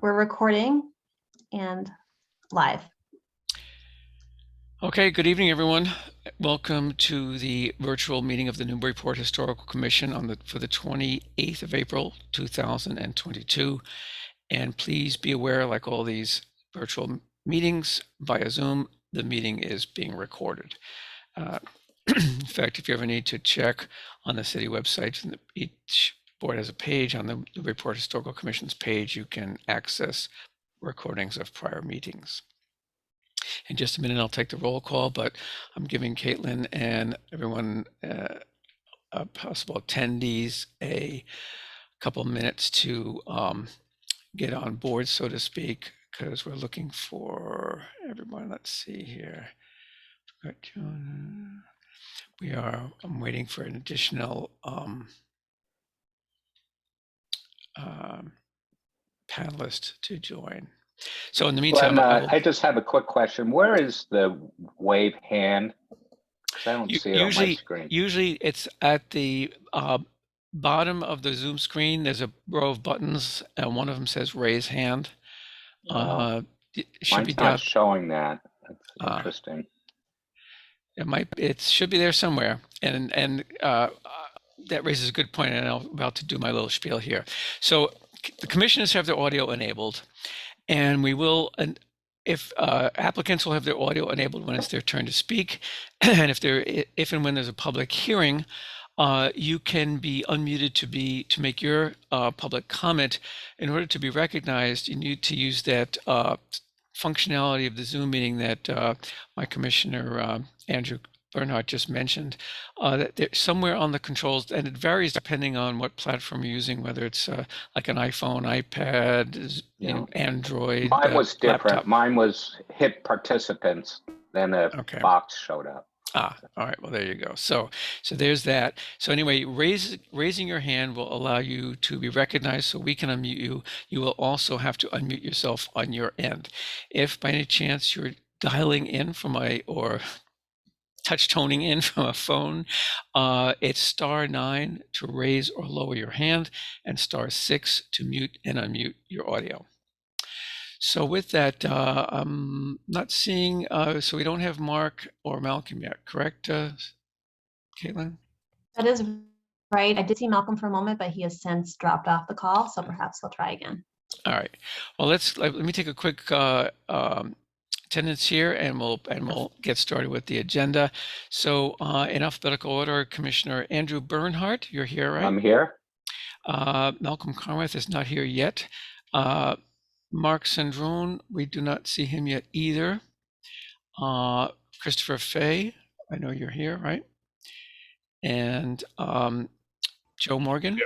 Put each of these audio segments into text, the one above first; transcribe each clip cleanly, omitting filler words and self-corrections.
We're recording and live. Okay, good evening, everyone. Welcome to the virtual meeting of the Newburyport Historical Commission for the 28th of April, 2022. And please be aware, like all these virtual meetings via Zoom, the meeting is being recorded. In fact, if you ever need to check on the city website, each board has a page on the Newburyport Historical Commission's page. You can access recordings of prior meetings. In just a minute, I'll take the roll call, but I'm giving Caitlin and everyone possible attendees a couple minutes to get on board, so to speak, because we're looking for everyone. Let's see here. I'm waiting for an additional panelist to join. So in the meantime, Glenn, I just have a quick question. Where is the wave hand? Because I don't see it on my screen. Usually it's at the bottom of the Zoom screen. There's a row of buttons, and one of them says raise hand. It should be not showing that. That's interesting. It should be there somewhere. And that raises a good point, and I'm about to do my little spiel here. So the commissioners have their audio enabled. And we will, if applicants will have their audio enabled when it's their turn to speak, and if and when there's a public hearing, you can be unmuted to make your public comment. In order to be recognized, you need to use that functionality of the Zoom meeting that my commissioner Andrew Bernhardt just mentioned, that somewhere on the controls, and it varies depending on what platform you're using, whether it's like an iPhone, iPad, Android. Mine was different. Laptop. Mine was hit participants, then a box showed up. All right. Well, there you go. So there's that. So anyway, raising your hand will allow you to be recognized, so we can unmute you. You will also have to unmute yourself on your end. If by any chance you're dialing in from or touch toning in from a phone, it's *9 to raise or lower your hand, and *6 to mute and unmute your audio. So with that, I'm not seeing, so we don't have Mark or Malcolm yet, correct, Caitlin? That is right. I did see Malcolm for a moment, but he has since dropped off the call, so perhaps he'll try again. All right. Well, let me take a quick attendance here, and we'll get started with the agenda. So in alphabetical order, Commissioner Andrew Bernhardt, you're here, right? I'm here. Malcolm Carnwath is not here yet. Mark Sandrone, we do not see him yet either. Christopher Fay, I know you're here, right? And Joe Morgan?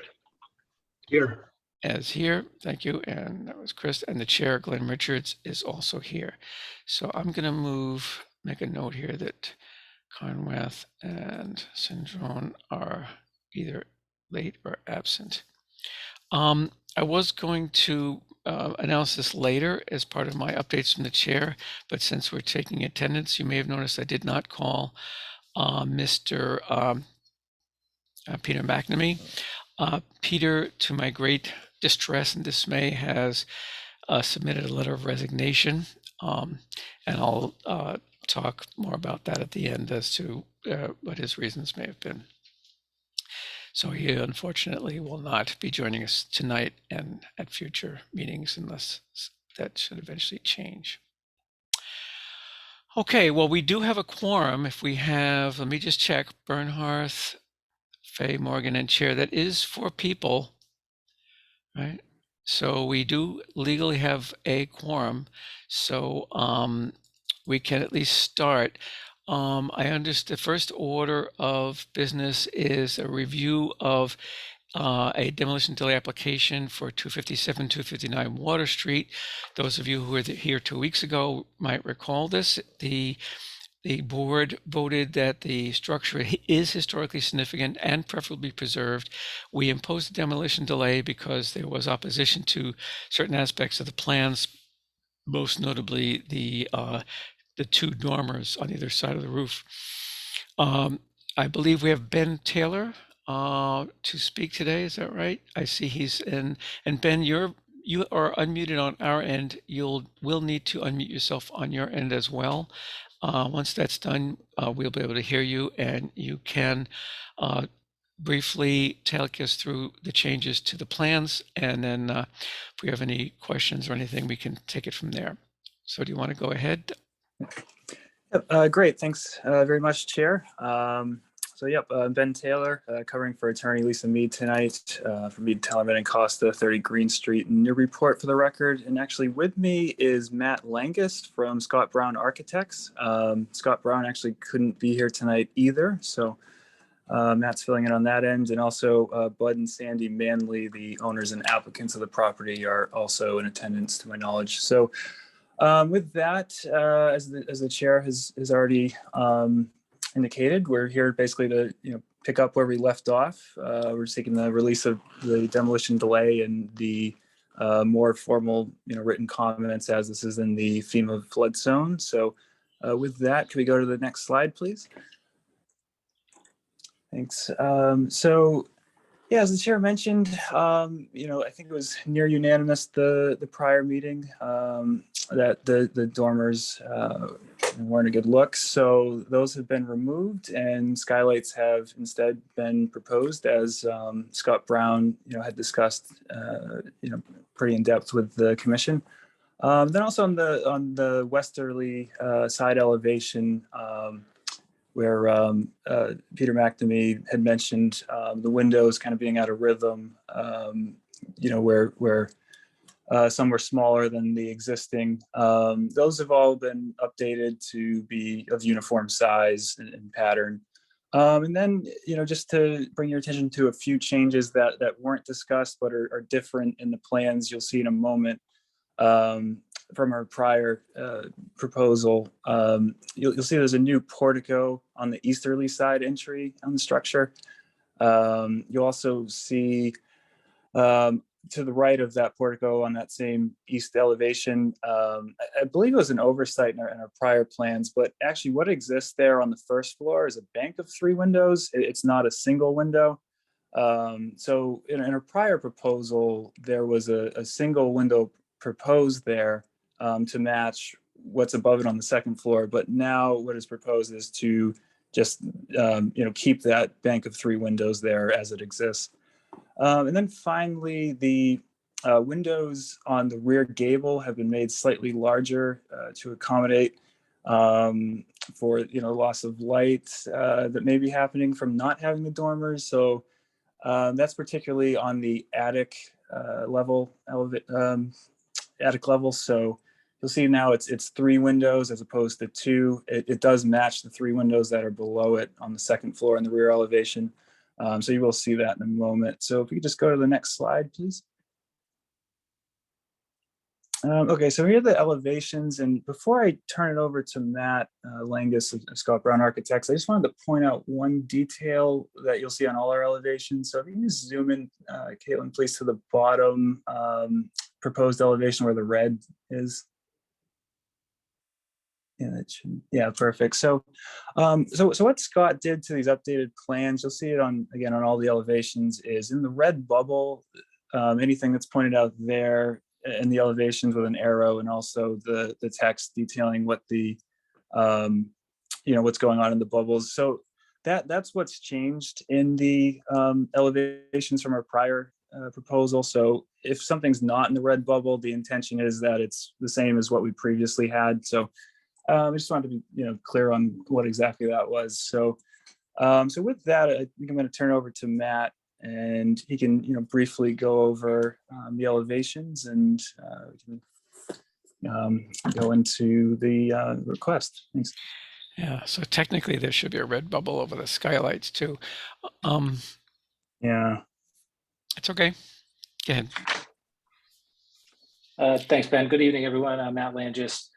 Here. As here, thank you, and that was Chris, and the chair, Glenn Richards, is also here. So I'm going to make a note here that Carnwath and Sandrone are either late or absent. I was going to announce this later as part of my updates from the chair, but since we're taking attendance, you may have noticed I did not call Mr. Peter McNamee. Peter, to my great distress and dismay, has submitted a letter of resignation, and I'll talk more about that at the end as to what his reasons may have been. So he unfortunately will not be joining us tonight and at future meetings, unless that should eventually change. Okay, well, we do have a quorum. If we have, let me just check, Bernhardt, Fay, Morgan, and Chair, that is 4 people, right? So we do legally have a quorum, so we can at least start. I understand the first order of business is a review of a demolition delay application for 257, 259 Water Street. Those of you who were here 2 weeks ago might recall this. The board voted that the structure is historically significant and preferably preserved. We imposed a demolition delay because there was opposition to certain aspects of the plans, most notably the 2 dormers on either side of the roof. I believe we have Ben Taylor to speak today. Is that right? I see he's in. And Ben, you're you are unmuted on our end. Will need to unmute yourself on your end as well. Once that's done, we'll be able to hear you, and you can briefly take us through the changes to the plans, and then if we have any questions or anything, we can take it from there. So do you want to go ahead? Yep, great. Thanks very much, Chair. Ben Taylor, covering for attorney Lisa Mead tonight for Mead, Tellerman and Costa, 30 Green Street in Newburyport for the record. And actually with me is Matt Langist from Scott Brown Architects. Scott Brown actually couldn't be here tonight either. So Matt's filling in on that end. And also Bud and Sandy Manley, the owners and applicants of the property, are also in attendance to my knowledge. So with that, as the chair has already indicated, we're here basically to pick up where we left off. We're seeking the release of the demolition delay and the more formal written comments, as this is in the FEMA flood zone. So with that, can we go to the next slide, please? Thanks. Yeah, as the chair mentioned, I think it was near unanimous the prior meeting that the dormers weren't a good look. So those have been removed, and skylights have instead been proposed, as Scott Brown had discussed pretty in depth with the commission. Then also on the westerly side elevation, where Peter McNamee had mentioned the windows kind of being out of rhythm, where some were smaller than the existing. Those have all been updated to be of uniform size and pattern. And then, just to bring your attention to a few changes that weren't discussed but are different in the plans you'll see in a moment. From our prior proposal, you'll see there's a new portico on the easterly side entry on the structure. You'll also see to the right of that portico on that same east elevation, I believe it was an oversight in our prior plans, but actually what exists there on the first floor is a bank of 3 windows. It's not a single window. So in a prior proposal, there was a single window proposed there to match what's above it on the second floor. But now what is proposed is to just keep that bank of 3 windows there as it exists. And then finally, the windows on the rear gable have been made slightly larger to accommodate for loss of light that may be happening from not having the dormers. So that's particularly on the attic level. So you'll see now it's 3 windows as opposed to 2. It does match the 3 windows that are below it on the second floor in the rear elevation. So you will see that in a moment. So if we could just go to the next slide, please. Okay, so here are the elevations. And before I turn it over to Matt Langis of Scott Brown Architects, I just wanted to point out one detail that you'll see on all our elevations. So if you can just zoom in, Caitlin, please, to the bottom proposed elevation where the red is. Yeah, perfect. So what Scott did to these updated plans, you'll see it again on all the elevations, is in the red bubble, anything that's pointed out there in the elevations with an arrow, and also the text detailing what the what's going on in the bubbles. So that's what's changed in the elevations from our prior proposal. So if something's not in the red bubble, the intention is that it's the same as what we previously had. So I just wanted to be clear on what exactly that was. So with that, I think I'm going to turn over to Matt, and he can briefly go over the elevations, and we can go into the request. Thanks. Yeah, so technically there should be a red bubble over the skylights too. Yeah. It's okay. Go ahead. Thanks, Ben. Good evening, everyone. I'm Matt Langis,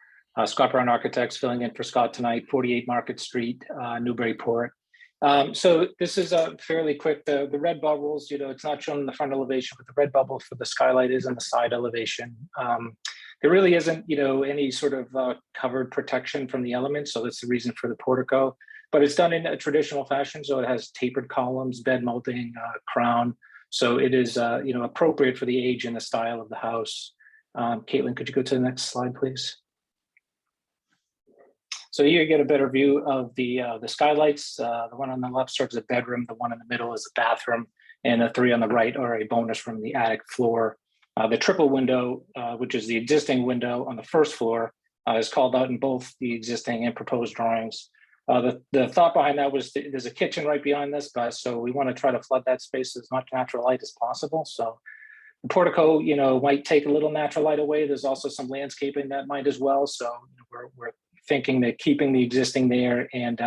Scott Brown Architects, filling in for Scott tonight, 48 Market Street, Newburyport. So this is fairly quick. The red bubbles, it's not shown in the front elevation, but the red bubble for the skylight is in the side elevation. There really isn't, any sort of covered protection from the elements, so that's the reason for the portico. But it's done in a traditional fashion, so it has tapered columns, bed molding, crown, So it is, appropriate for the age and the style of the house. Caitlin, could you go to the next slide, please? So here you get a better view of the skylights. The one on the left serves a bedroom. The one in the middle is a bathroom, and the three on the right are a bonus from the attic floor. The triple window, which is the existing window on the first floor, is called out in both the existing and proposed drawings. The thought behind that was there's a kitchen right behind this, but so we want to try to flood that space as much natural light as possible. So the portico, might take a little natural light away. There's also some landscaping that might as well. So we're thinking that keeping the existing there and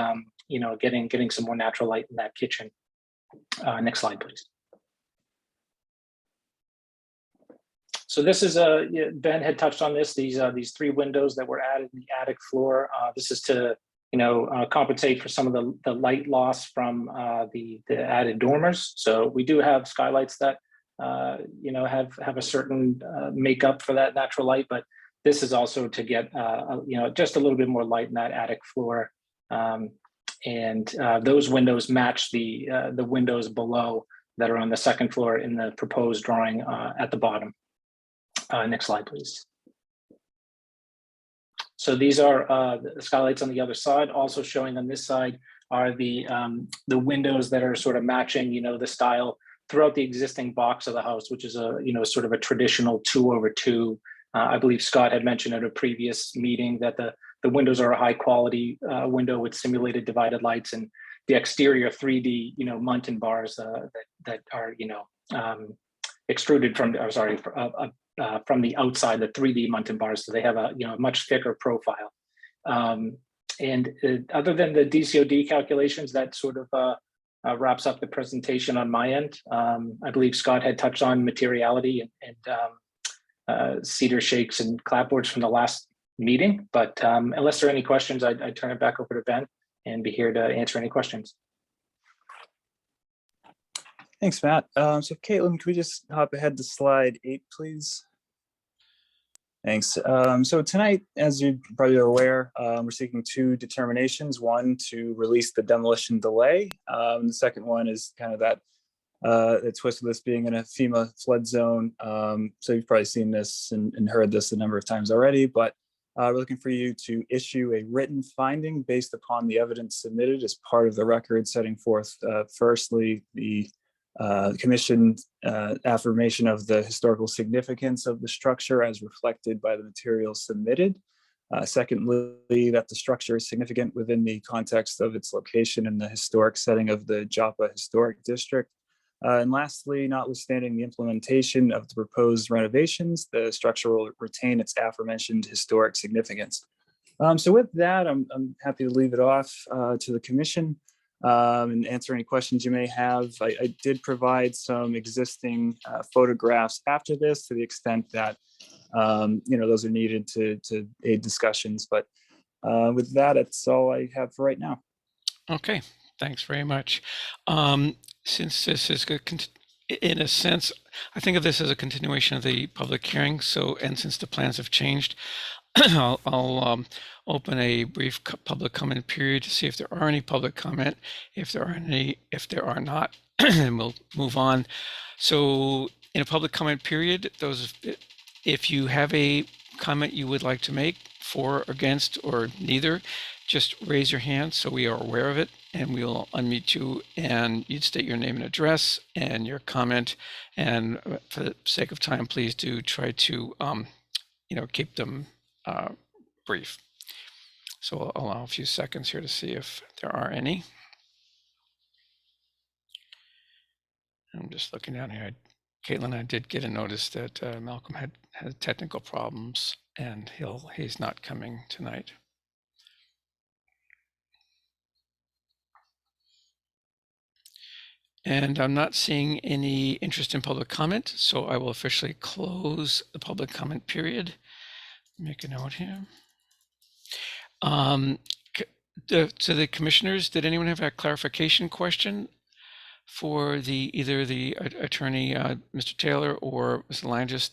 getting some more natural light in that kitchen. Next slide, please. So this is Ben had touched on this. These three windows that were added in the attic floor. This is to compensate for some of the light loss from the added dormers. So we do have skylights that have a certain makeup for that natural light, but this is also to get just a little bit more light in that attic floor, and those windows match the windows below that are on the second floor in the proposed drawing at the bottom. Next slide, please. So these are the skylights on the other side. Also showing on this side are the windows that are sort of matching, the style throughout the existing box of the house, which is sort of a traditional 2/2. I believe Scott had mentioned at a previous meeting that the windows are a high quality window with simulated divided lights, and the exterior 3D, Muntin bars that are, extruded from, from the outside, the 3D Muntin bars, so they have a much thicker profile. And other than the DCOD calculations, that sort of wraps up the presentation on my end. I believe Scott had touched on materiality and cedar shakes and clapboards from the last meeting, but unless there are any questions, I'd turn it back over to Ben and be here to answer any questions. Thanks, Matt. So Caitlin, can we just hop ahead to slide 8, please? Thanks. So tonight, as you probably are aware, we're seeking 2 determinations. One, to release the demolition delay. The second one is kind of that the twist of this being in a FEMA flood zone. So you've probably seen this and heard this a number of times already, but we're looking for you to issue a written finding based upon the evidence submitted as part of the record, setting forth, firstly, the commission affirmation of the historical significance of the structure as reflected by the materials submitted. Secondly, that the structure is significant within the context of its location in the historic setting of the Joppa Historic District. And lastly, notwithstanding the implementation of the proposed renovations, the structure will retain its aforementioned historic significance. So with that, I'm happy to leave it off to the commission and answer any questions you may have. I did provide some existing photographs after this to the extent that those are needed to aid discussions. But with that, that's all I have for right now. Okay, thanks very much. Since this is, in a sense, I think of this as a continuation of the public hearing. So, and since the plans have changed, I'll open a brief public comment period to see if there are any public comment. If there are any, if there are not, then we'll move on. So in a public comment period, if you have a comment you would like to make for, against, or neither, just raise your hand so we are aware of it, and we'll unmute you, and you'd state your name and address and your comment. And for the sake of time, please do try to keep them brief. So I'll allow a few seconds here to see if there are any. I'm just looking down here. Caitlin, I did get a notice that Malcolm had technical problems and he's not coming tonight. And I'm not seeing any interest in public comment, so I will officially close the public comment period. Make a note here. To the commissioners, did anyone have a clarification question for either the attorney, Mr. Taylor, or Mr. Langis,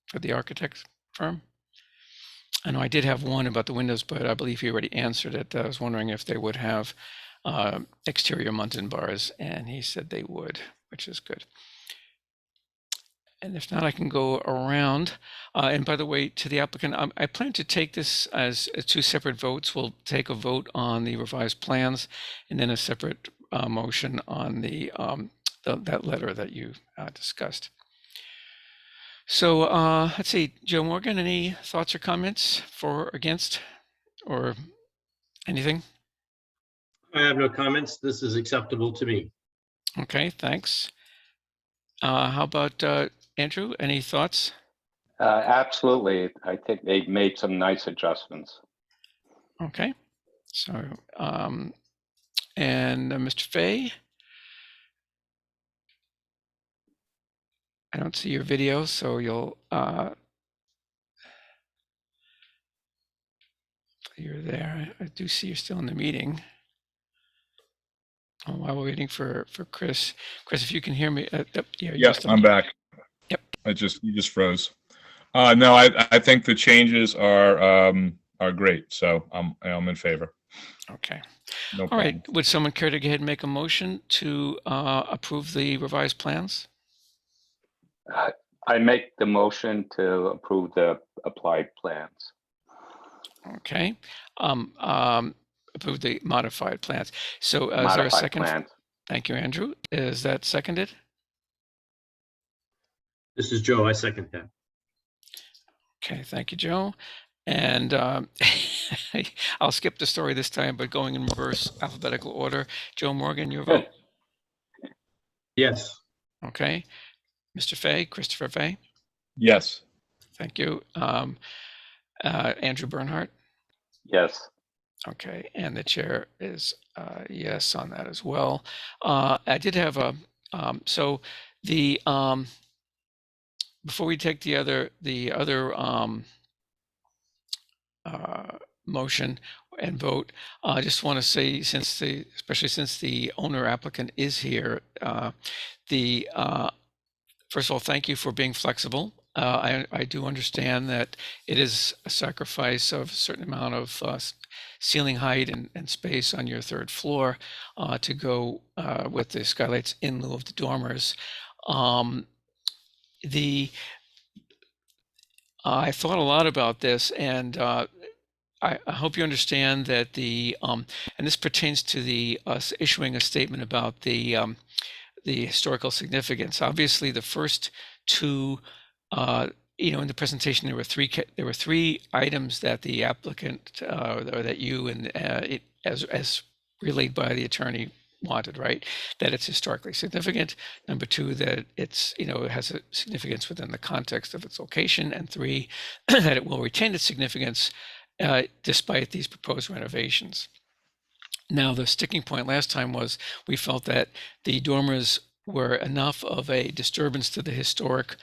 for the architect firm? I know I did have one about the windows, but I believe he already answered it. I was wondering if they would have exterior Muntin bars, and he said they would, which is good. And if not, I can go around. And by the way, to the applicant, I plan to take this as two separate votes. We'll take a vote on the revised plans and then a separate motion on that letter that you discussed. So let's see, Joe Morgan, any thoughts or comments for, against, or anything? I have no comments. This is acceptable to me. Okay, thanks. How about Andrew? Any thoughts? Absolutely. I think they've made some nice adjustments. Okay. So, and Mr. Fay? I don't see your video, so you'll, you're there. I do see you're still in the meeting. Oh, while we're waiting for Chris. Chris, if you can hear me. Yeah, you're Yes, still- I'm back. Yep. You just froze. No, I think the changes are great. So I'm in favor. Okay. No All problem. right. Would someone care to go ahead and make a motion to approve the revised plans? I make the motion to approve the applied plans. Okay. Approve the modified plans. So is there a Modified second? plans. Thank you, Andrew. Is that seconded? This is Joe. I second that. Okay, thank you, Joe. And I'll skip the story this time, but going in reverse alphabetical order. Joe Morgan, your vote. Yes. Okay. Mr. Fay, Christopher Fay. Yes. Thank you. Andrew Bernhardt. Yes. Okay, and the chair is yes on that as well. I did have a so the before we take the other motion and vote, I just want to say, especially since the owner applicant is here, first of all, thank you for being flexible. I do understand that it is a sacrifice of a certain amount of ceiling height and space on your third floor to go with the skylights in lieu of the dormers. I thought a lot about this, and I hope you understand that and this pertains to the us issuing a statement about the historical significance. Obviously, the first two, in the presentation, there were three items that the applicant or that you and as relayed by the attorney wanted, right? That it's historically significant. Number two, that it's it has a significance within the context of its location, and three, that it will retain its significance despite these proposed renovations. Now, the sticking point last time was we felt that the dormers were enough of a disturbance to the historic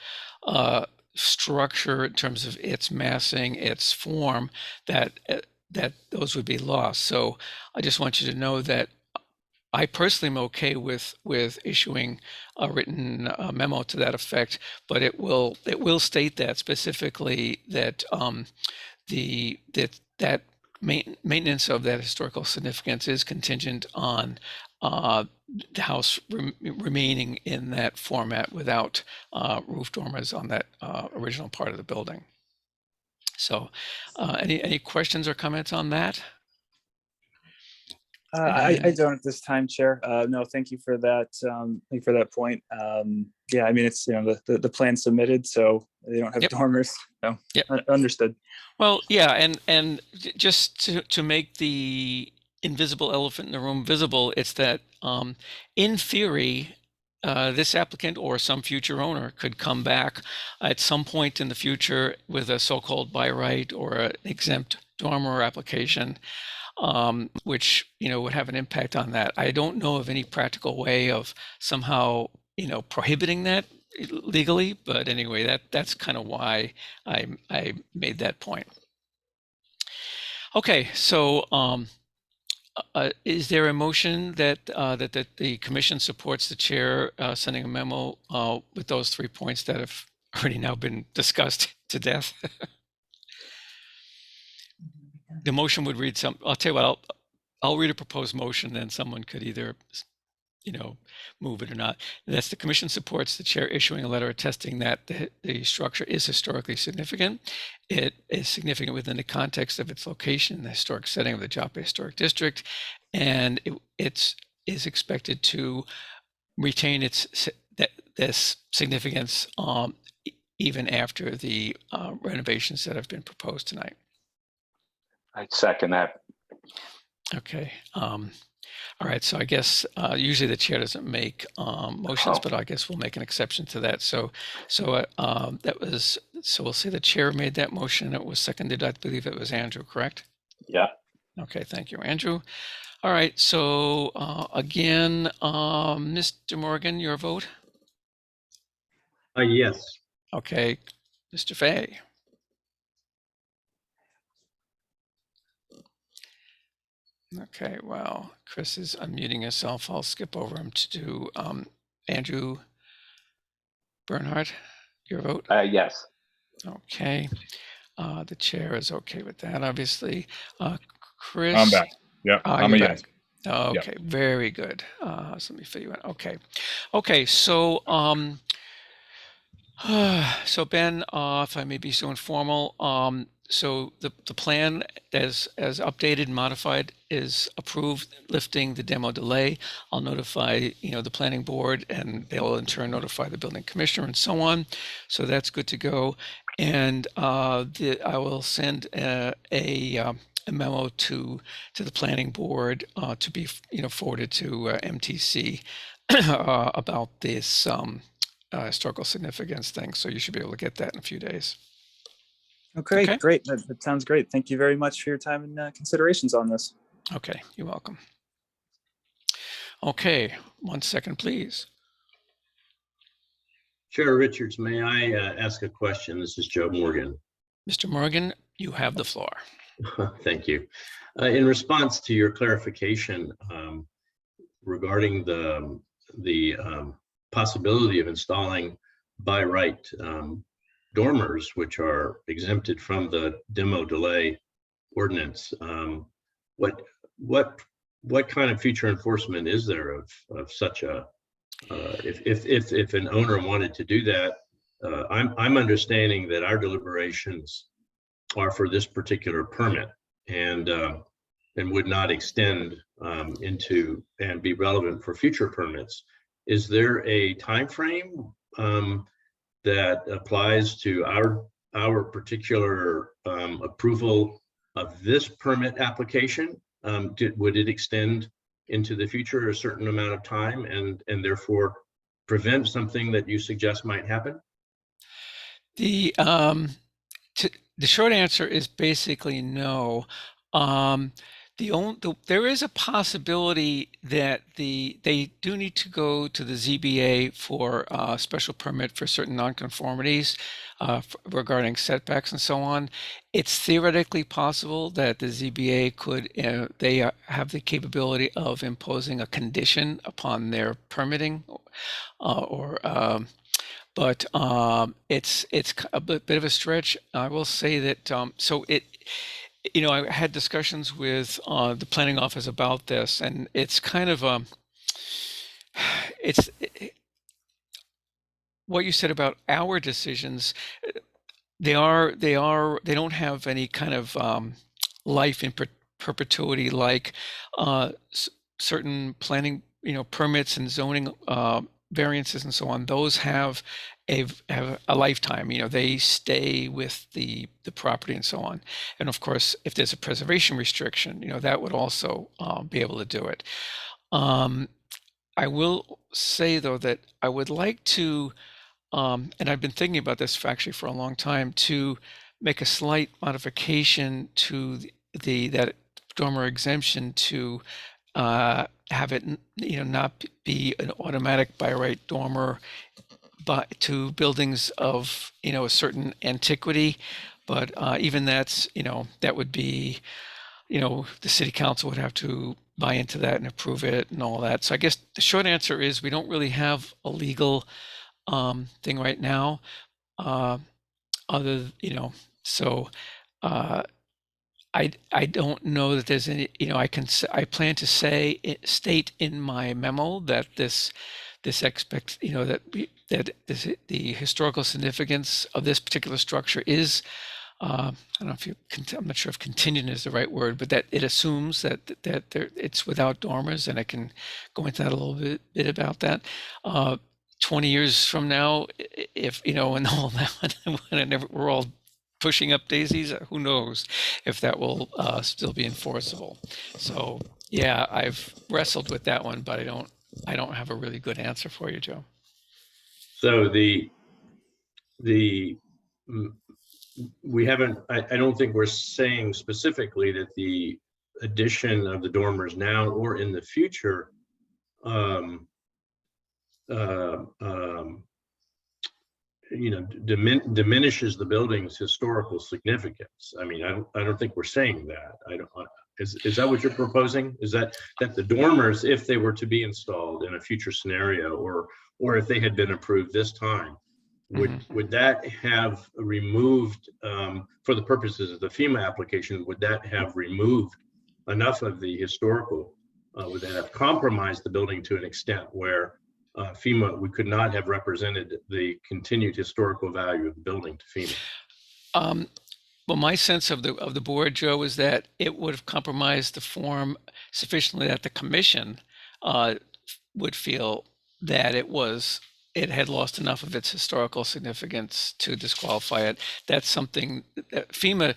structure in terms of its massing, its form, that those would be lost. So I just want you to know that I personally am okay with issuing a written memo to that effect, but it will state that specifically that that maintenance of that historical significance is contingent on the house remaining in that format without roof dormers on that original part of the building. So any questions or comments on that? I don't at this time, Chair. No, thank you for that. Thank you for that point. Yeah, I mean, it's, the plan submitted, so they don't have Yep. dormers. No, Yep. Understood. Well, yeah, and just to make the invisible elephant in the room visible, it's that in theory, this applicant or some future owner could come back at some point in the future with a so-called by right or an exempt dormer application, which would have an impact on that. I don't know of any practical way of somehow prohibiting that legally, but anyway, that's kind of why I made that point. Okay, so is there a motion that that the commission supports the chair sending a memo with those 3 points that have already now been discussed to death? The motion would read I'll tell you what, I'll read a proposed motion, then someone could either move it or not. That's the commission supports the chair issuing a letter attesting that the structure is historically significant. It is significant within the context of its location, the historic setting of the Joplin Historic District, and it is expected to retain this significance even after the renovations that have been proposed tonight. I second that. Okay. All right. So I guess usually the chair doesn't make motions, but I guess we'll make an exception to that. So we'll say the chair made that motion. It was seconded. I believe it was Andrew, correct? Yeah. Okay. Thank you, Andrew. All right. So again, Mr. Morgan, your vote. Yes. Okay. Mr. Fay. Okay, well, Chris is unmuting himself. I'll skip over him to do Andrew Bernhardt, your vote? Yes. Okay. The chair is okay with that, obviously. Chris? I'm back. Yep, I'm a you're yes. back. Okay, very good. So let me fill you in. Okay. Okay, so so Ben, if I may be so informal, so the plan as updated and modified is approved, lifting the demo delay. I'll notify, the planning board, and they'll in turn notify the building commissioner and so on. So that's good to go. And I will send a memo to the planning board to be, forwarded to MTC about this historical significance thing. So you should be able to get that in a few days. Okay, Okay. great. That sounds great. Thank you very much for your time and considerations on this. Okay, you're welcome. Okay, 1 second, please. Chair Richards, may I ask a question? This is Joe Morgan. Mr. Morgan, you have the floor. Thank you. In response to your clarification regarding the possibility of installing by right dormers, which are exempted from the demo delay ordinance, what kind of future enforcement is there of such a if an owner wanted to do that? I'm understanding that our deliberations are for this particular permit and would not extend into and be relevant for future permits. Is there a time frame that applies to our particular approval of this permit application? Would it extend into the future a certain amount of time and therefore prevent something that you suggest might happen? The short answer is basically no. There is a possibility that they do need to go to the ZBA for a special permit for certain nonconformities regarding setbacks and so on. It's theoretically possible that the ZBA could, they have the capability of imposing a condition upon their permitting but it's a bit of a stretch. I will say that I had discussions with the planning office about this, and it's kind of what you said about our decisions. They don't have any kind of life in perpetuity like certain planning, permits and zoning variances and so on. Those have a lifetime. They stay with the property and so on. And of course, if there's a preservation restriction, that would also be able to do it. I will say though that I would like to, and I've been thinking about this actually for a long time, to make a slight modification to that dormer exemption to have it, not be an automatic by right dormer, but to buildings of, a certain antiquity. But even that's, that would be, the city council would have to buy into that and approve it and all that. So I guess the short answer is we don't really have a legal thing right now, so I don't know that there's any, I plan to state in my memo that this the historical significance of this particular structure is, I don't know if I'm not sure if contingent is the right word, but that it assumes that it's without dormers, and I can go into that a little bit about that. 20 years from now, if when all that, we're all pushing up daisies, who knows if that will still be enforceable. So yeah, I've wrestled with that one, but I don't have a really good answer for you, Joe. So we haven't, I don't think we're saying specifically that the addition of the dormers now or in the future diminishes the building's historical significance. I mean, I don't think we're saying that. Is that what you're proposing? Is that the dormers, if they were to be installed in a future scenario, or if they had been approved this time, would that have removed, for the purposes of the FEMA application, would that have removed enough of the historical? Would that have compromised the building to an extent where FEMA, we could not have represented the continued historical value of the building to FEMA? Well, my sense of the board, Joe, is that it would have compromised the form sufficiently that the commission would feel that it had lost enough of its historical significance to disqualify it. That's something that FEMA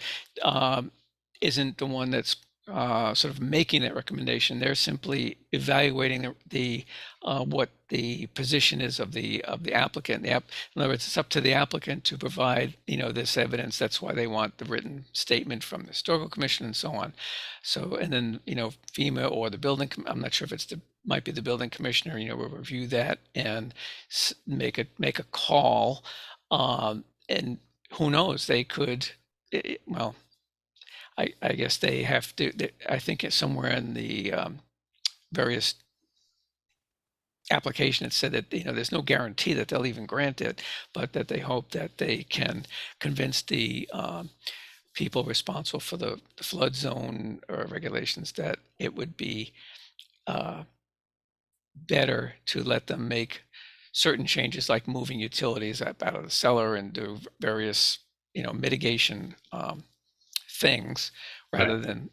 isn't the one that's sort of making that recommendation. They're simply evaluating the what the position is of the applicant. In other words, it's up to the applicant to provide this evidence. That's why they want the written statement from the historical commission and so on. So, and then FEMA or the building, I'm not sure if it's might be the building commissioner, will review that and make a call. And who knows, they could, well, I guess they have to, I think it's somewhere in the various application, it said that, there's no guarantee that they'll even grant it, but that they hope that they can convince the people responsible for the flood zone or regulations that it would be better to let them make certain changes, like moving utilities out of the cellar and do various, mitigation things, rather than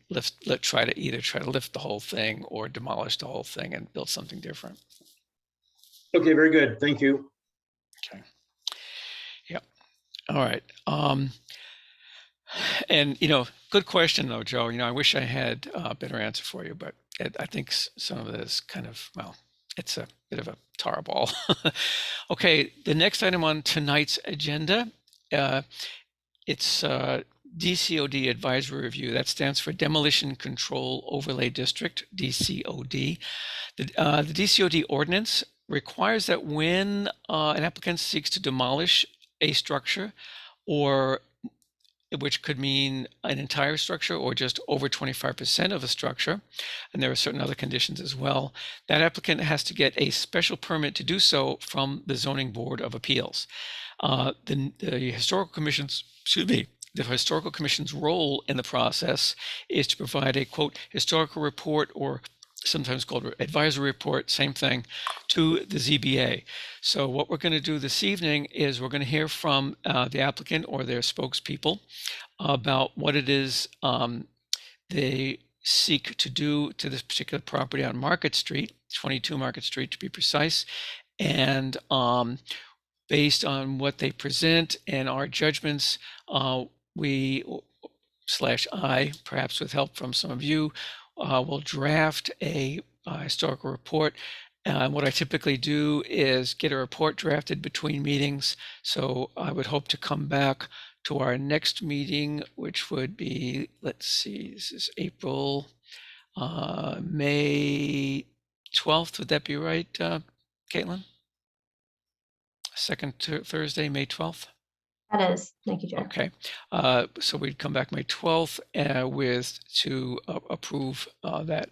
try to lift the whole thing or demolish the whole thing and build something different. Okay, very good. Thank you. Okay. Yep. All right. And good question though, Joe. I wish I had a better answer for you, but I think some of this kind of, well, it's a bit of a tar ball. Okay, the next item on tonight's agenda, it's DCOD advisory review. That stands for Demolition Control Overlay District, DCOD. The DCOD ordinance requires that when an applicant seeks to demolish a structure, or which could mean an entire structure or just over 25% of a structure, and there are certain other conditions as well, that applicant has to get a special permit to do so from the Zoning Board of Appeals. The Historical Commission's, the Historical Commission's role in the process is to provide a, quote, historical report, or sometimes called advisory report, same thing, to the ZBA. So what we're going to do this evening is we're going to hear from the applicant or their spokespeople about what it is they seek to do to this particular property on Market Street, 22 Market Street to be precise, and based on what they present and our judgments, I, perhaps with help from some of you, will draft a historical report. What I typically do is get a report drafted between meetings. So I would hope to come back to our next meeting, which would be, let's see, this is April, May 12th. Would that be right, Caitlin? Second Thursday, May 12th? That is. Thank you, Joe. Okay, so we'd come back May 12th to approve that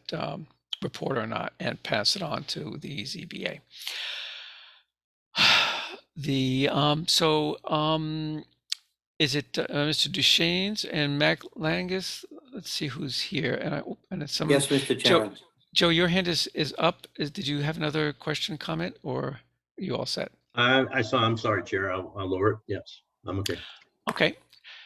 report or not, and pass it on to the ZBA. Is it Mr. Duchesne's and Mac Langus let's see who's here. And it's some. Yes, Mr. Chairman. Joe, your hand is up. Did you have another question, comment, or are you all set? I'm sorry, Chair. I'll lower it. Yes, I'm okay. Okay.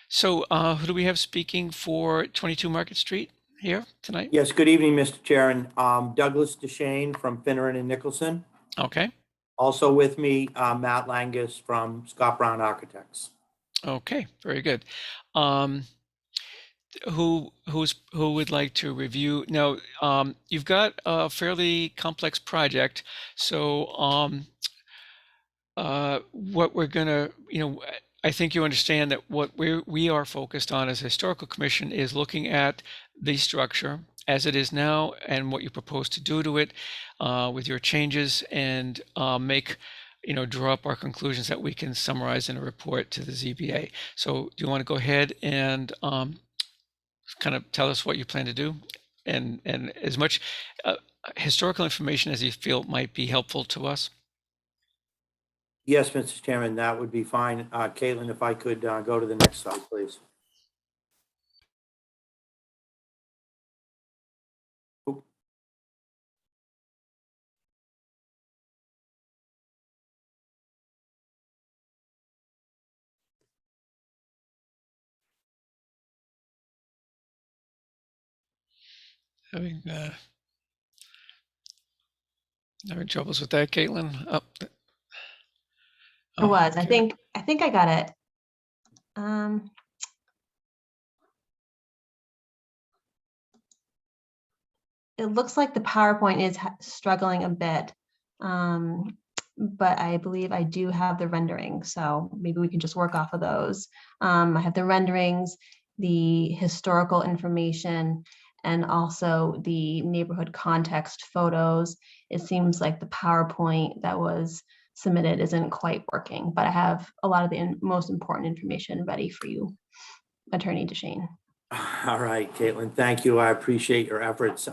So who do we have speaking for 22 Market Street here tonight? Yes, good evening, Mr. Chair. And Douglas DeShane from Finneran and Nicholson. Okay. Also with me, Matt Langus from Scott Brown Architects. Okay. Very good. Who would like to review? Now, you've got a fairly complex project. So what we're gonna, I think you understand that what we are focused on as a historical commission is looking at the structure as it is now and what you propose to do to it with your changes, and draw up our conclusions that we can summarize in a report to the ZBA. So do you want to go ahead and kind of tell us what you plan to do, and as much historical information as you feel might be helpful to us? Yes, Mr. Chairman, that would be fine. Caitlin, if I could go to the next slide, please. Oop. Having troubles with that, Caitlin? It was. I okay. think I got it. It looks like the PowerPoint is struggling a bit, but I believe I do have the rendering, so maybe we can just work off of those. I have the renderings, the historical information, and also the neighborhood context photos. It seems like the PowerPoint that was submitted isn't quite working, but I have a lot of the most important information ready for you, Attorney DeShane. All right, Caitlin, thank you. I appreciate your efforts.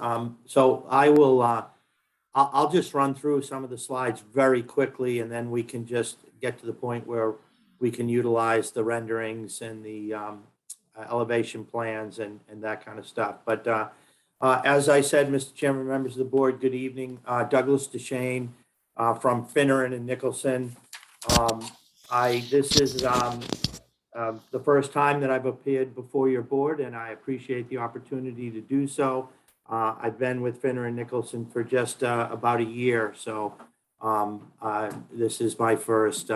So I will, I'll just run through some of the slides very quickly, and then we can just get to the point where we can utilize the renderings and the elevation plans and that kind of stuff. But as I said, Mr. Chairman, members of the board, good evening. Douglas DeShane from Finneran and Nicholson. This is the first time that I've appeared before your board, and I appreciate the opportunity to do so. I've been with Finneran Nicholson for just about a year, so this is my first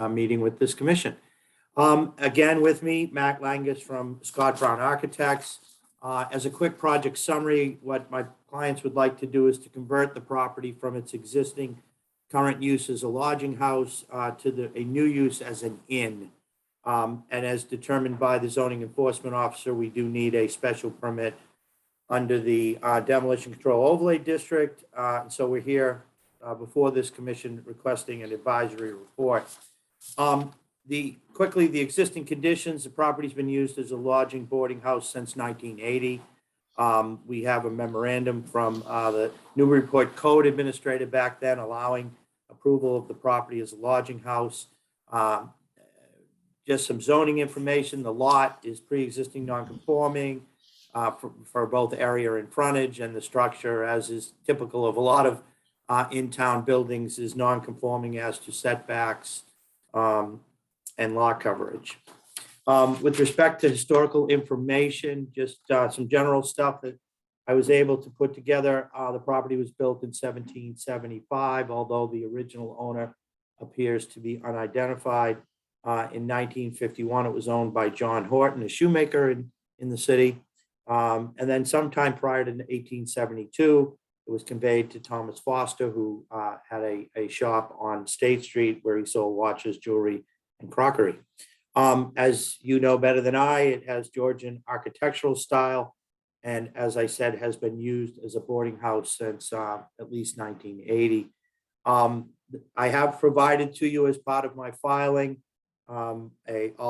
meeting with this commission. Again, with me, Matt Langus from Scott Brown Architects. As a quick project summary, what my clients would like to do is to convert the property from its existing current use as a lodging house to a new use as an inn. And as determined by the zoning enforcement officer, we do need a special permit under the demolition control overlay district. So we're here before this commission requesting an advisory report. Quickly, the existing conditions: the property's been used as a lodging boarding house since 1980. We have a memorandum from the Newburyport Code Administrator back then allowing approval of the property as a lodging house. Just some zoning information: the lot is pre-existing non-conforming for both area and frontage, and the structure, as is typical of a lot of in-town buildings, is non-conforming as to setbacks and lot coverage. With respect to historical information, just some general stuff that I was able to put together. The property was built in 1775, although the original owner appears to be unidentified. In 1951, it was owned by John Horton, a shoemaker in the city. And then sometime prior to 1872, it was conveyed to Thomas Foster, who had a shop on State Street where he sold watches, jewelry, and crockery. As you know better than I, it has Georgian architectural style, and as I said, has been used as a boarding house since at least 1980. I have provided to you as part of my filing all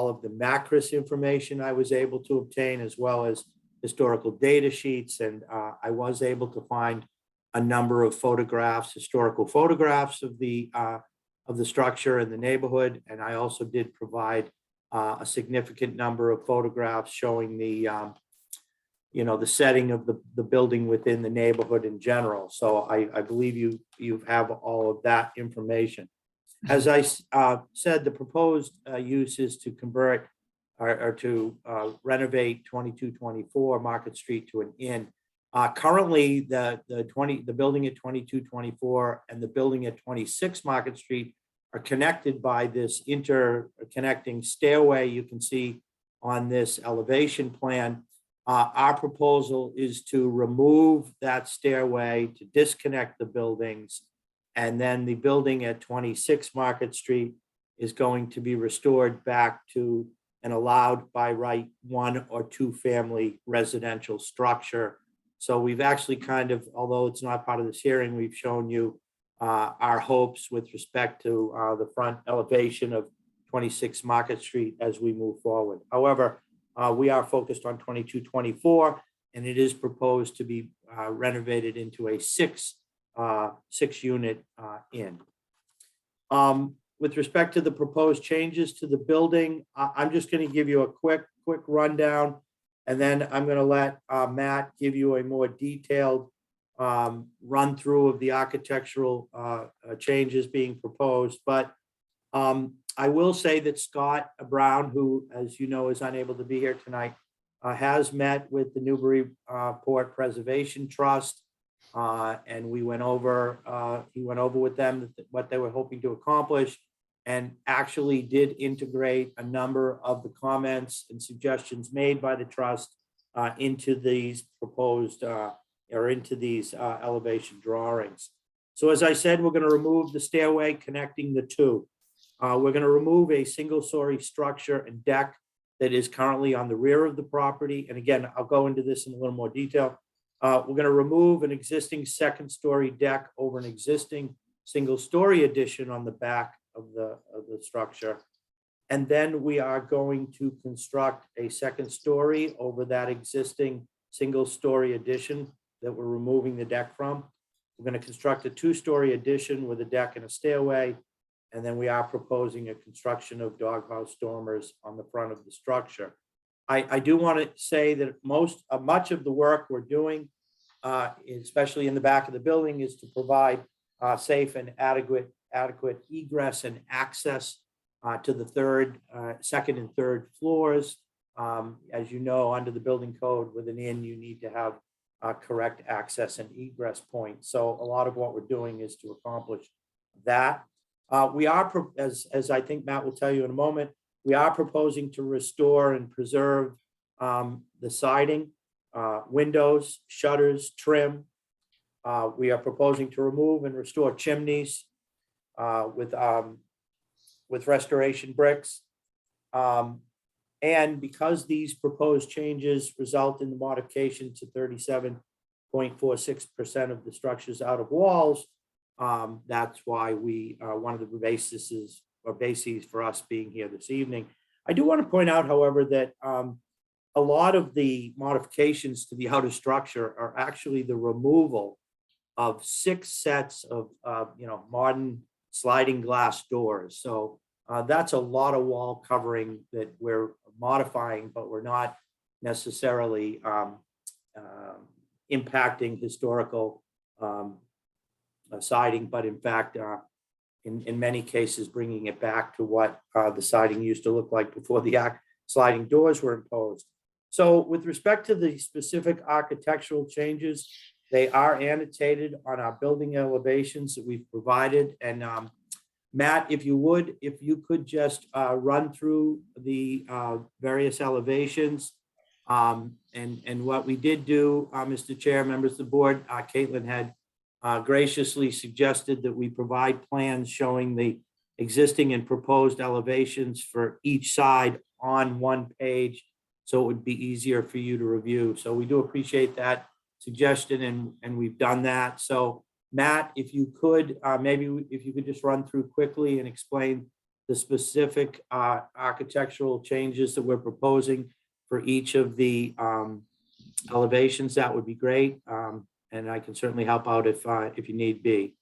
of the Macris information I was able to obtain, as well as historical data sheets, and I was able to find a number of photographs, historical photographs of the structure and the neighborhood, and I also did provide a significant number of photographs showing the the setting of the building within the neighborhood in general. So I believe you have all of that information. As I said, the proposed use is to convert or to renovate 2224 Market Street to an inn. Currently, the building at 2224 and the building at 26 Market Street are connected by this interconnecting stairway you can see on this elevation plan. Our proposal is to remove that stairway, to disconnect the buildings, and then the building at 26 Market Street is going to be restored back to an allowed by right 1 or 2 family residential structure. So we've actually kind of, although it's not part of this hearing, we've shown you our hopes with respect to the front elevation of 26 Market Street as we move forward. However, we are focused on 2224, and it is proposed to be renovated into a six-unit inn. With respect to the proposed changes to the building, I'm just going to give you a quick rundown, and then I'm going to let Matt give you a more detailed run through of the architectural changes being proposed. But I will say that Scott Brown, who, as you know, is unable to be here tonight, has met with the Newburyport Preservation Trust, and he went over with them what they were hoping to accomplish, and actually did integrate a number of the comments and suggestions made by the trust into these proposed or into these elevation drawings. So as I said, we're going to remove the stairway connecting the two. We're going to remove a single-story structure and deck that is currently on the rear of the property. And again, I'll go into this in a little more detail. We're going to remove an existing second-story deck over an existing single-story addition on the back of the structure. And then we are going to construct a second story over that existing single-story addition that we're removing the deck from. We're going to construct a 2-story addition with a deck and a stairway. And then we are proposing a construction of doghouse dormers on the front of the structure. I do want to say that much of the work we're doing, especially in the back of the building, is to provide safe and adequate egress and access to the second and third floors. As you know, under the building code with an inn, you need to have correct access and egress points. So a lot of what we're doing is to accomplish that. We are, as I think Matt will tell you in a moment, we are proposing to restore and preserve the siding, windows, shutters, trim. We are proposing to remove and restore chimneys with restoration bricks. And because these proposed changes result in the modification to 37.46% of the structures out of walls, that's why one of the bases for us being here this evening. I do want to point out, however, that a lot of the modifications to the outer structure are actually the removal of 6 sets of modern sliding glass doors. So that's a lot of wall covering that we're modifying, but we're not necessarily impacting historical siding, but in fact, in many cases, bringing it back to what the siding used to look like before the sliding doors were imposed. So with respect to the specific architectural changes, they are annotated on our building elevations that we've provided. And Matt, if you could just run through the various elevations. And what we did do, Mr. Chair, members of the board, Caitlin had graciously suggested that we provide plans showing the existing and proposed elevations for each side on one page, so it would be easier for you to review. So we do appreciate that suggestion, and we've done that. So Matt, if you could, if you could just run through quickly and explain the specific architectural changes that we're proposing for each of the elevations, that would be great. And I can certainly help out if you need be.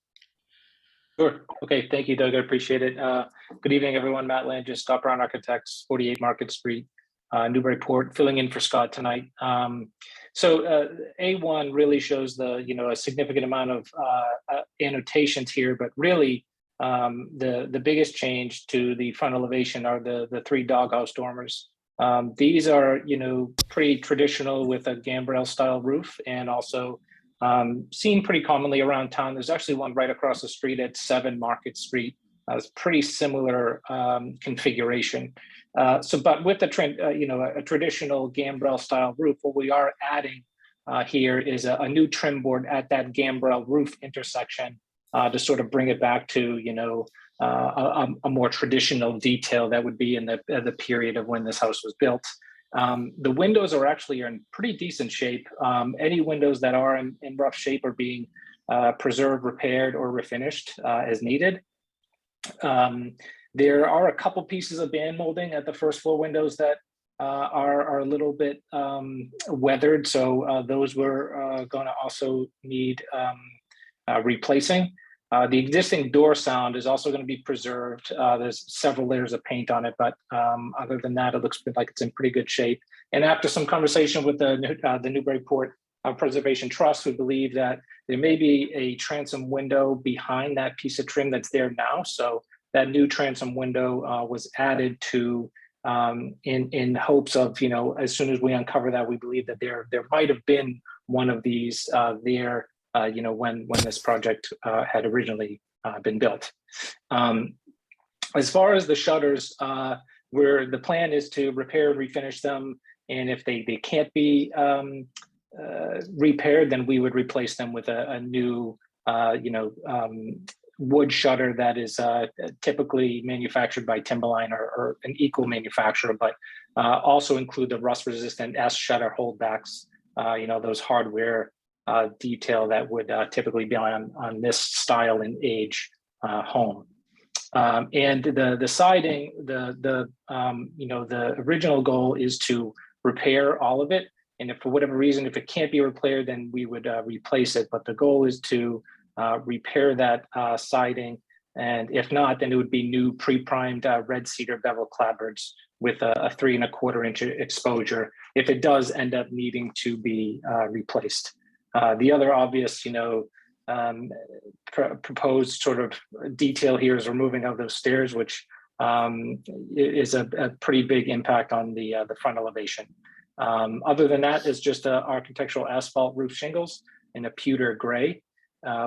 Sure. Okay. Thank you, Doug. I appreciate it. Good evening, everyone. Matt Langis, Scott Brown Architects, 48 Market Street. Newburyport, filling in for Scott tonight. So A1 really shows a significant amount of annotations here, but really the biggest change to the front elevation are the 3 doghouse dormers. These are, pretty traditional with a gambrel style roof, and also seen pretty commonly around town. There's actually one right across the street at 7 Market Street. It's pretty similar configuration. But with a traditional gambrel style roof, what we are adding here is a new trim board at that gambrel roof intersection to sort of bring it back to, a more traditional detail that would be in the period of when this house was built. The windows are actually in pretty decent shape. Any windows that are in rough shape are being preserved, repaired, or refinished as needed. There are a couple pieces of band molding at the first floor windows that are a little bit weathered, so those were going to also need replacing. The existing door sound is also going to be preserved. There's several layers of paint on it, but other than that, it looks like it's in pretty good shape. And after some conversation with the Newburyport Preservation Trust, we believe that there may be a transom window behind that piece of trim that's there now. So that new transom window was added to in hopes of, as soon as we uncover that, we believe that there might have been one of these there, when this project had originally been built. As far as the shutters, where the plan is to repair and refinish them, and if they can't be repaired, then we would replace them with a new, wood shutter that is typically manufactured by Timberline or an equal manufacturer, but also include the rust-resistant S shutter holdbacks. Those hardware detail that would typically be on this style and age home. And the siding, the original goal is to repair all of it. And if for whatever reason, if it can't be repaired, then we would replace it. But the goal is to repair that siding. And if not, then it would be new pre-primed red cedar bevel clapboards with a 3 1/4 inch exposure if it does end up needing to be replaced. The other obvious, proposed sort of detail here is removing of those stairs, which is a pretty big impact on the front elevation. Other than that, is just architectural asphalt roof shingles in a pewter gray,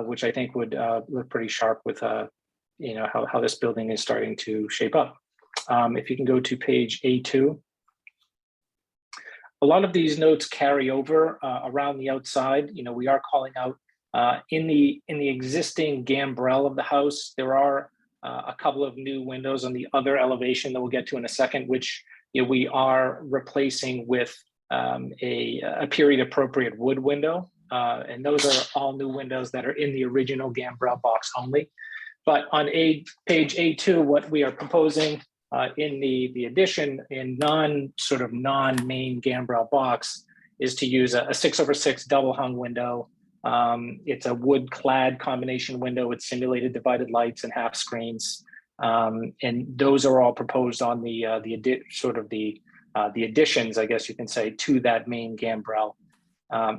which I think would look pretty sharp with how this building is starting to shape up. If you can go to page A2. A lot of these notes carry over around the outside. We are calling out in the existing gambrel of the house, there are a couple of new windows on the other elevation that we'll get to in a second, which we are replacing with a period appropriate wood window. And those are all new windows that are in the original gambrel box only. But on page A2, what we are proposing in the addition in non-main gambrel box is to use a 6/6 double hung window. It's a wood clad combination window with simulated divided lights and half screens. And those are all proposed on the additions, I guess you can say, to that main gambrel.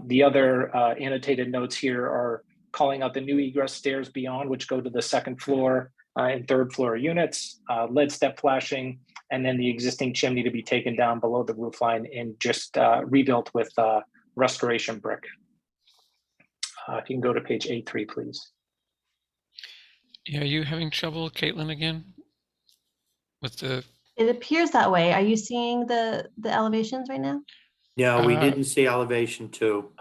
The other annotated notes here are calling out the new egress stairs beyond, which go to the 2nd floor and 3rd floor units, lead step flashing, and then the existing chimney to be taken down below the roof line and just rebuilt with restoration brick. If you can go to page A3, please. Yeah, are you having trouble, Caitlin, again? With the... It appears that way. Are you seeing the elevations right now? No, we didn't see elevation 2.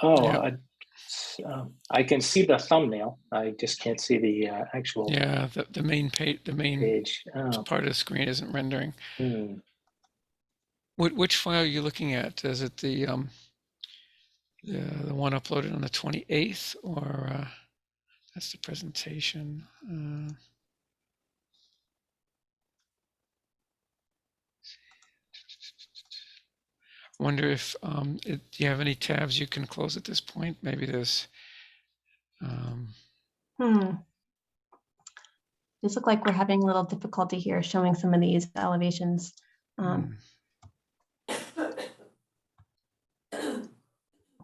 Yeah. I can see the thumbnail. I just can't see the actual the main page. Part of the screen isn't rendering. Which file are you looking at? Is it the one uploaded on the 28th, or that's the presentation? Wonder if do you have any tabs you can close at this point? Maybe there's This looks like we're having a little difficulty here showing some of these elevations.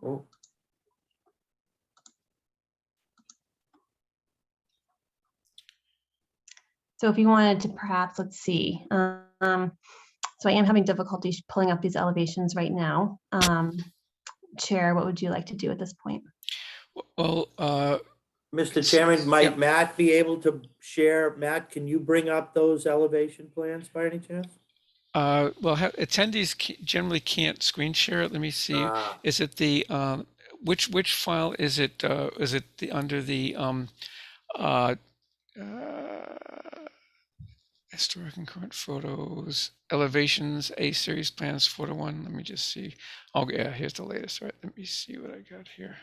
Oh, So if you wanted to perhaps, let's see. So I am having difficulty pulling up these elevations right now. Chair, what would you like to do at this point? Well, Mr. Chairman, might yeah. Matt be able to share? Matt, can you bring up those elevation plans by any chance? well, attendees generally can't screen share it. Let me see. Ah, Is it the which file is it? Is it the under the uh, historic and current photos, elevations, A series plans, photo one? Let me just see. Oh yeah, here's the latest. All right, let me see what I got here.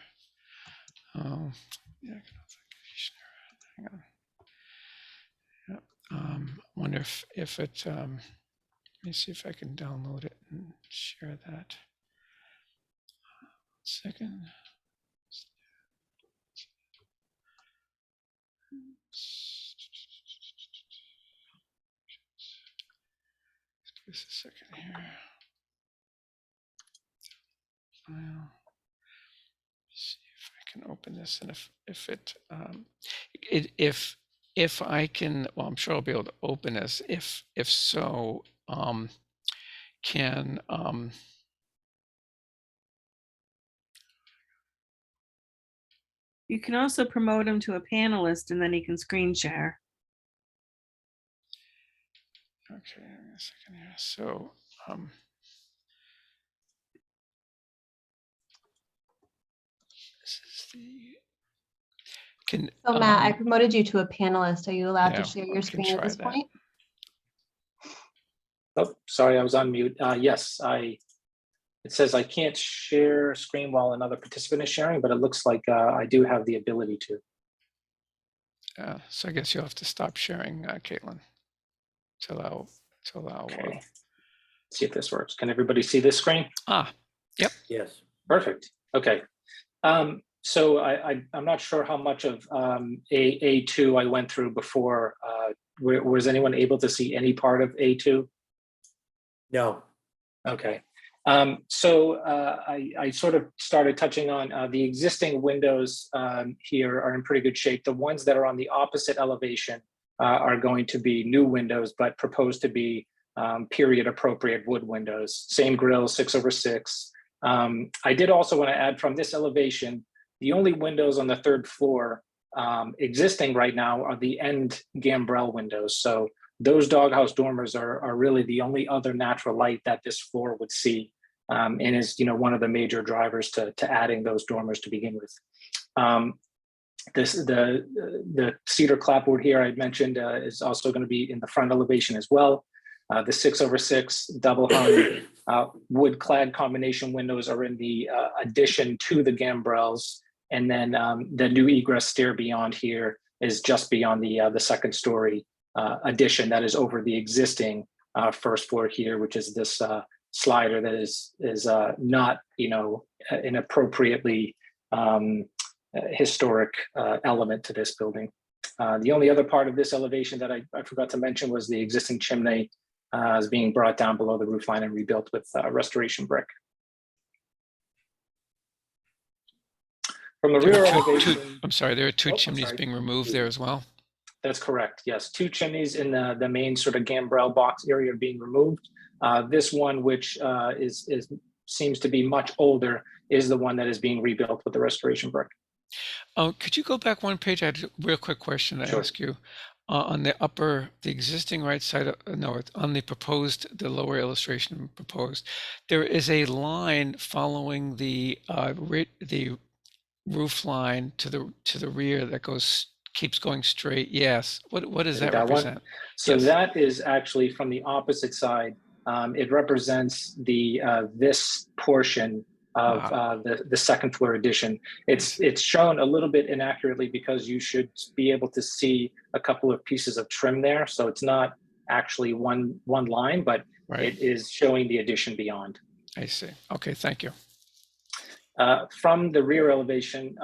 Yeah, hang on. Yeah, wonder if it. Let me see if I can download it and share that. 1 second. Give us a second here. File. See if I can open this, and if it if I can, well, I'm sure I'll be able to open this. If so, can You can also promote him to a panelist and then he can screen share. okay, hang on a second here. So this is the can So Matt, I promoted you to a panelist. Are you allowed yeah, to share your I can screen at try this that. point? Oh, sorry, I was on mute. Yes, it says I can't share screen while another participant is sharing, but it looks like I do have the ability to. So I guess you'll have to stop sharing, Caitlin, to allow Okay. See if this works. Can everybody see this screen? Yep. yes. Perfect. Okay. So I'm not sure how much of A2 I went through before. Was anyone able to see any part of A2? No. Okay. So I sort of started touching on the existing windows here are in pretty good shape. The ones that are on the opposite elevation are going to be new windows, but proposed to be period appropriate wood windows. Same grill, 6/6. I did also want to add from this elevation, the only windows on the third floor existing right now are the end gambrel windows. So those doghouse dormers are really the only other natural light that this floor would see, and is one of the major drivers to adding those dormers to begin with. The cedar clapboard here I mentioned is also going to be in the front elevation as well. The 6/6 double hung wood clad combination windows are in the addition to the gambrels, and then the new egress stair beyond here is just beyond the second story addition that is over the existing first floor here, which is this slider that is not an appropriately historic element to this building. The only other part of this elevation that I forgot to mention was the existing chimney is being brought down below the roof line and rebuilt with restoration brick. From the rear elevation, I'm sorry, there are two I'm chimneys sorry. being removed there as well. That's correct. Yes, two chimneys in the main sort of gambrel box area are being removed. This one, which seems to be much older, is the one that is being rebuilt with the restoration brick. Oh, could you go back one page? I had a real quick question to Sure. ask you. On the existing right side, on the proposed, the lower illustration proposed, there is a line following the roof line to the rear that keeps going straight. Yes. What does that represent? So yes. That is actually from the opposite side. It represents this portion of the second floor addition. It's shown a little bit inaccurately because you should be able to see a couple of pieces of trim there. So it's not actually one line, but it is showing the addition beyond. I see. Okay, thank you. From the rear elevation,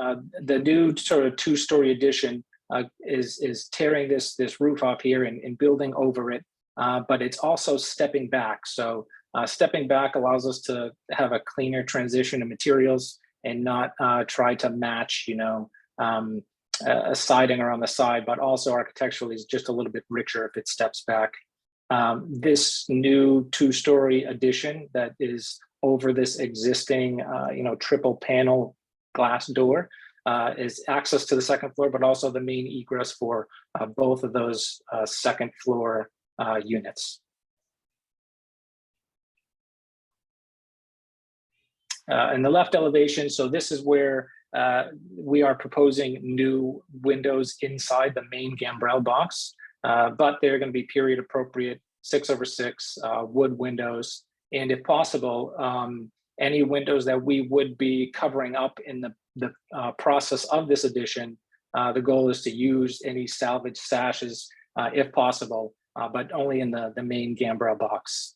the new sort of two-story addition is tearing this roof up here and building over it, but it's also stepping back. So stepping back allows us to have a cleaner transition of materials. and not try to match, a siding around the side, but also architecturally is just a little bit richer if it steps back. This new 2-story addition that is over this existing, triple panel glass door is access to the second floor, but also the main egress for both of those second floor units. In the left elevation, so this is where we are proposing new windows inside the main gambrel box, but they're going to be period appropriate 6/6 wood windows. And if possible, any windows that we would be covering up in the process of this addition, the goal is to use any salvage sashes if possible, but only in the main gambrel box.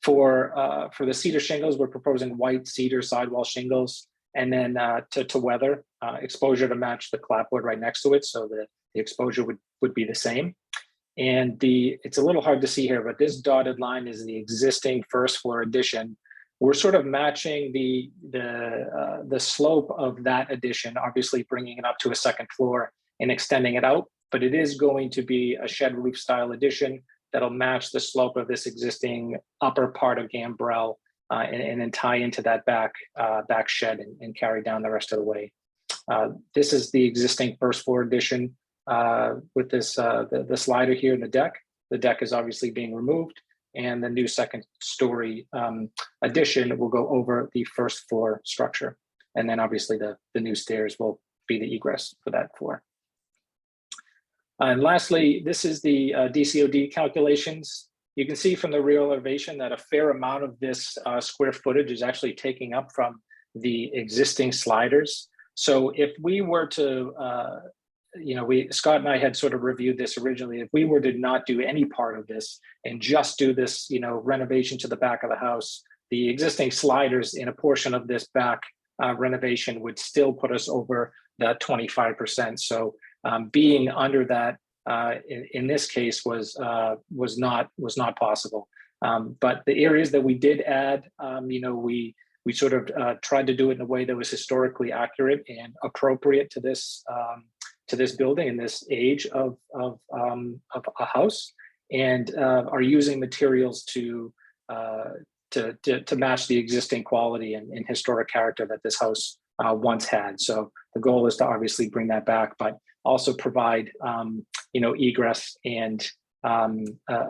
For the cedar shingles, we're proposing white cedar sidewall shingles, and then to weather exposure to match the clapboard right next to it, so that the exposure would be the same. And it's a little hard to see here, but this dotted line is the existing first floor addition. We're sort of matching the slope of that addition, obviously bringing it up to a second floor and extending it out, but it is going to be a shed roof style addition that'll match the slope of this existing upper part of gambrel and then tie into that back shed and carry down the rest of the way. This is the existing first floor addition with this the slider here in the deck. The deck is obviously being removed, and the new second story addition will go over the first floor structure. And then obviously the new stairs will be the egress for that floor. And lastly, this is the DCOD calculations. You can see from the real elevation that a fair amount of this square footage is actually taking up from the existing sliders. So if we were to, Scott and I had sort of reviewed this originally. If we were to not do any part of this and just do this, renovation to the back of the house, the existing sliders in a portion of this back renovation would still put us over that 25%. So being under that in this case was not possible. But the areas that we did add, we sort of tried to do it in a way that was historically accurate and appropriate to this building and this age of a house, and are using materials to match the existing quality and historic character that this house once had. So the goal is to obviously bring that back, but also provide egress and a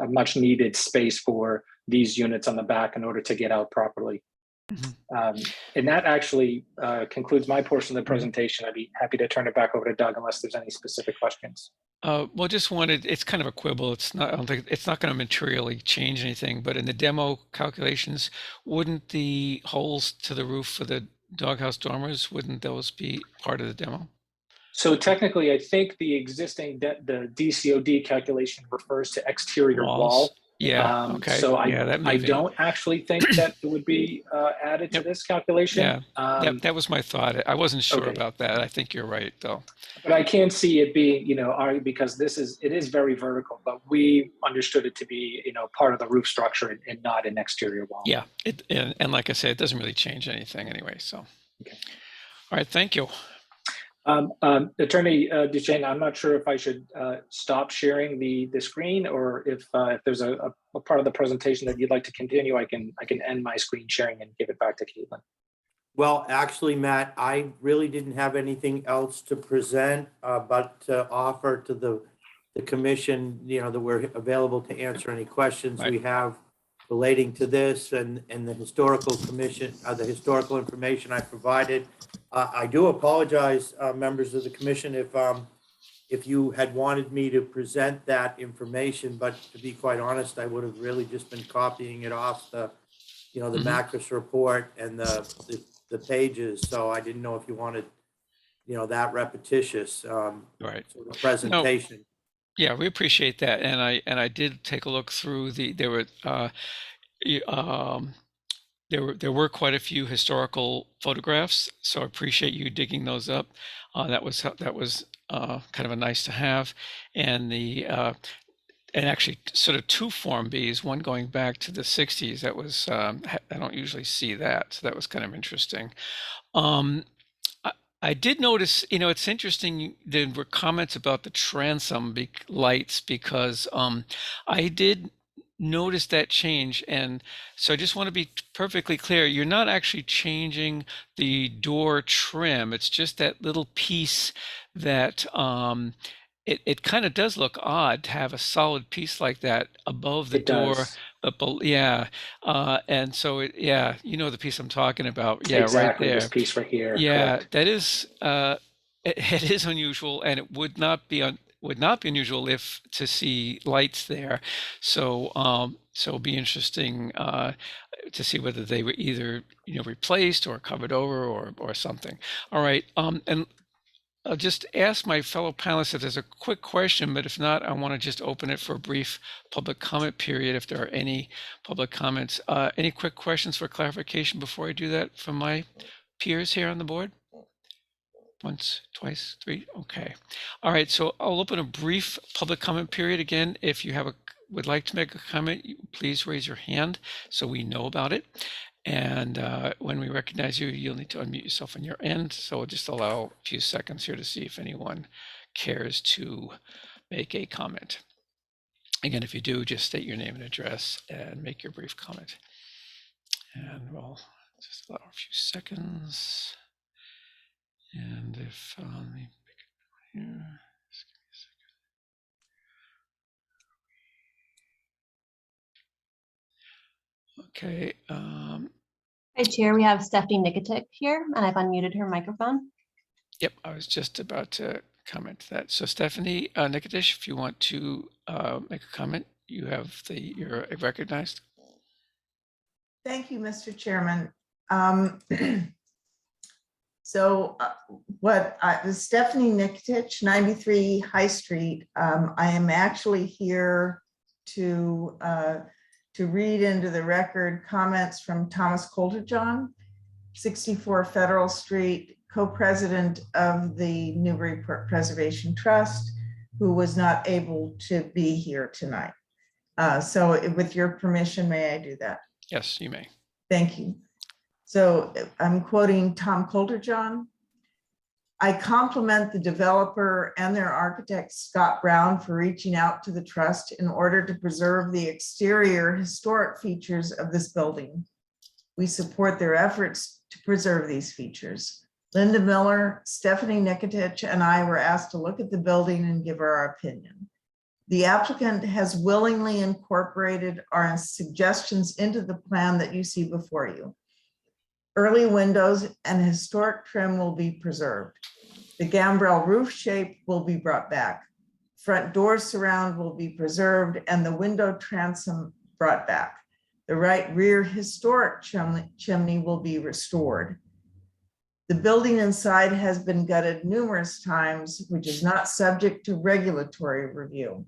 much needed space for these units on the back in order to get out properly. And that actually concludes my portion of the presentation. I'd be happy to turn it back over to Doug unless there's any specific questions. Well, it's kind of a quibble. I don't think it's not going to materially change anything, but in the demo calculations, wouldn't the holes to the roof for the doghouse dormers, wouldn't those be part of the demo? So technically, I think the existing the DCOD calculation refers to exterior wall. Yeah. Okay. So I don't actually think that it would be added to this calculation. Yeah. That was my thought. I wasn't sure Okay. about that. I think you're right, though. But I can see it being, because it is very vertical, but we understood it to be, part of the roof structure and not an exterior wall. Yeah. And like I said, it doesn't really change anything anyway. So. Okay. All right. Thank you. Attorney Duchesne, I'm not sure if I should stop sharing the screen, or if there's a part of the presentation that you'd like to continue, I can end my screen sharing and give it back to Caitlin. Well, actually, Matt, I really didn't have anything else to present, but to offer to the commission, that we're available to answer any questions we have relating to this and the historical commission, the historical information I provided. I do apologize, members of the commission, if you had wanted me to present that information, but to be quite honest, I would have really just been copying it off the mattress report and the pages. So I didn't know if you wanted, that repetitious sort of presentation. No. Yeah, we appreciate that, and I did take a look through there were quite a few historical photographs, so I appreciate you digging those up. That was kind of a nice to have, and and actually sort of two Form Bs, one going back to the 60s. That was, I don't usually see that. So that was kind of interesting. Um, I, I did notice, it's interesting. There were comments about the transom lights because I did notice that change. And so I just want to be perfectly clear. You're not actually changing the door trim. It's just that little piece that it kind of does look odd to have a solid piece like that above the It door. does. Yeah. And so yeah, the piece I'm talking about. Yeah, right Exactly. This there. piece right here. Yeah, Correct. that is it is unusual, and it would not be unusual if to see lights there. So it'll be interesting to see whether they were either replaced or covered over or something. All right, and I'll just ask my fellow panelists if there's a quick question, but if not, I want to just open it for a brief public comment period if there are any public comments. Any quick questions for clarification before I do that from my peers here on the board? Once, twice, three. Okay. All right. So I'll open a brief public comment period again. If you would like to make a comment, please raise your hand so we know about it. And when we recognize you, you'll need to unmute yourself on your end. So we'll just allow a few seconds here to see if anyone cares to make a comment. Again, if you do, just state your name and address and make your brief comment. And we'll just allow a few seconds. And if let me pick it here. Just give me a second. Okay. Hi, Chair. We have Stephanie Nikitic here, and I've unmuted her microphone. Yep, I was just about to comment to that. So Stephanie Nikitic, if you want to make a comment, you're recognized. Thank you, Mr. Chairman. Stephanie Nikitic, 93 High Street. I am actually here to read into the record comments from Thomas Coulterjohn, 64 Federal Street, co-president of the Newburyport Preservation Trust, who was not able to be here tonight. So with your permission, may I do that? Yes, you may. Thank you. So I'm quoting Tom Coulterjohn. I compliment the developer and their architect, Scott Brown, for reaching out to the trust in order to preserve the exterior historic features of this building. We support their efforts to preserve these features. Linda Miller, Stephanie Nikitic, and I were asked to look at the building and give our opinion. The applicant has willingly incorporated our suggestions into the plan that you see before you. Early windows and historic trim will be preserved. The gambrel roof shape will be brought back. Front door surround will be preserved and the window transom brought back. The right rear historic chimney will be restored. The building inside has been gutted numerous times, which is not subject to regulatory review.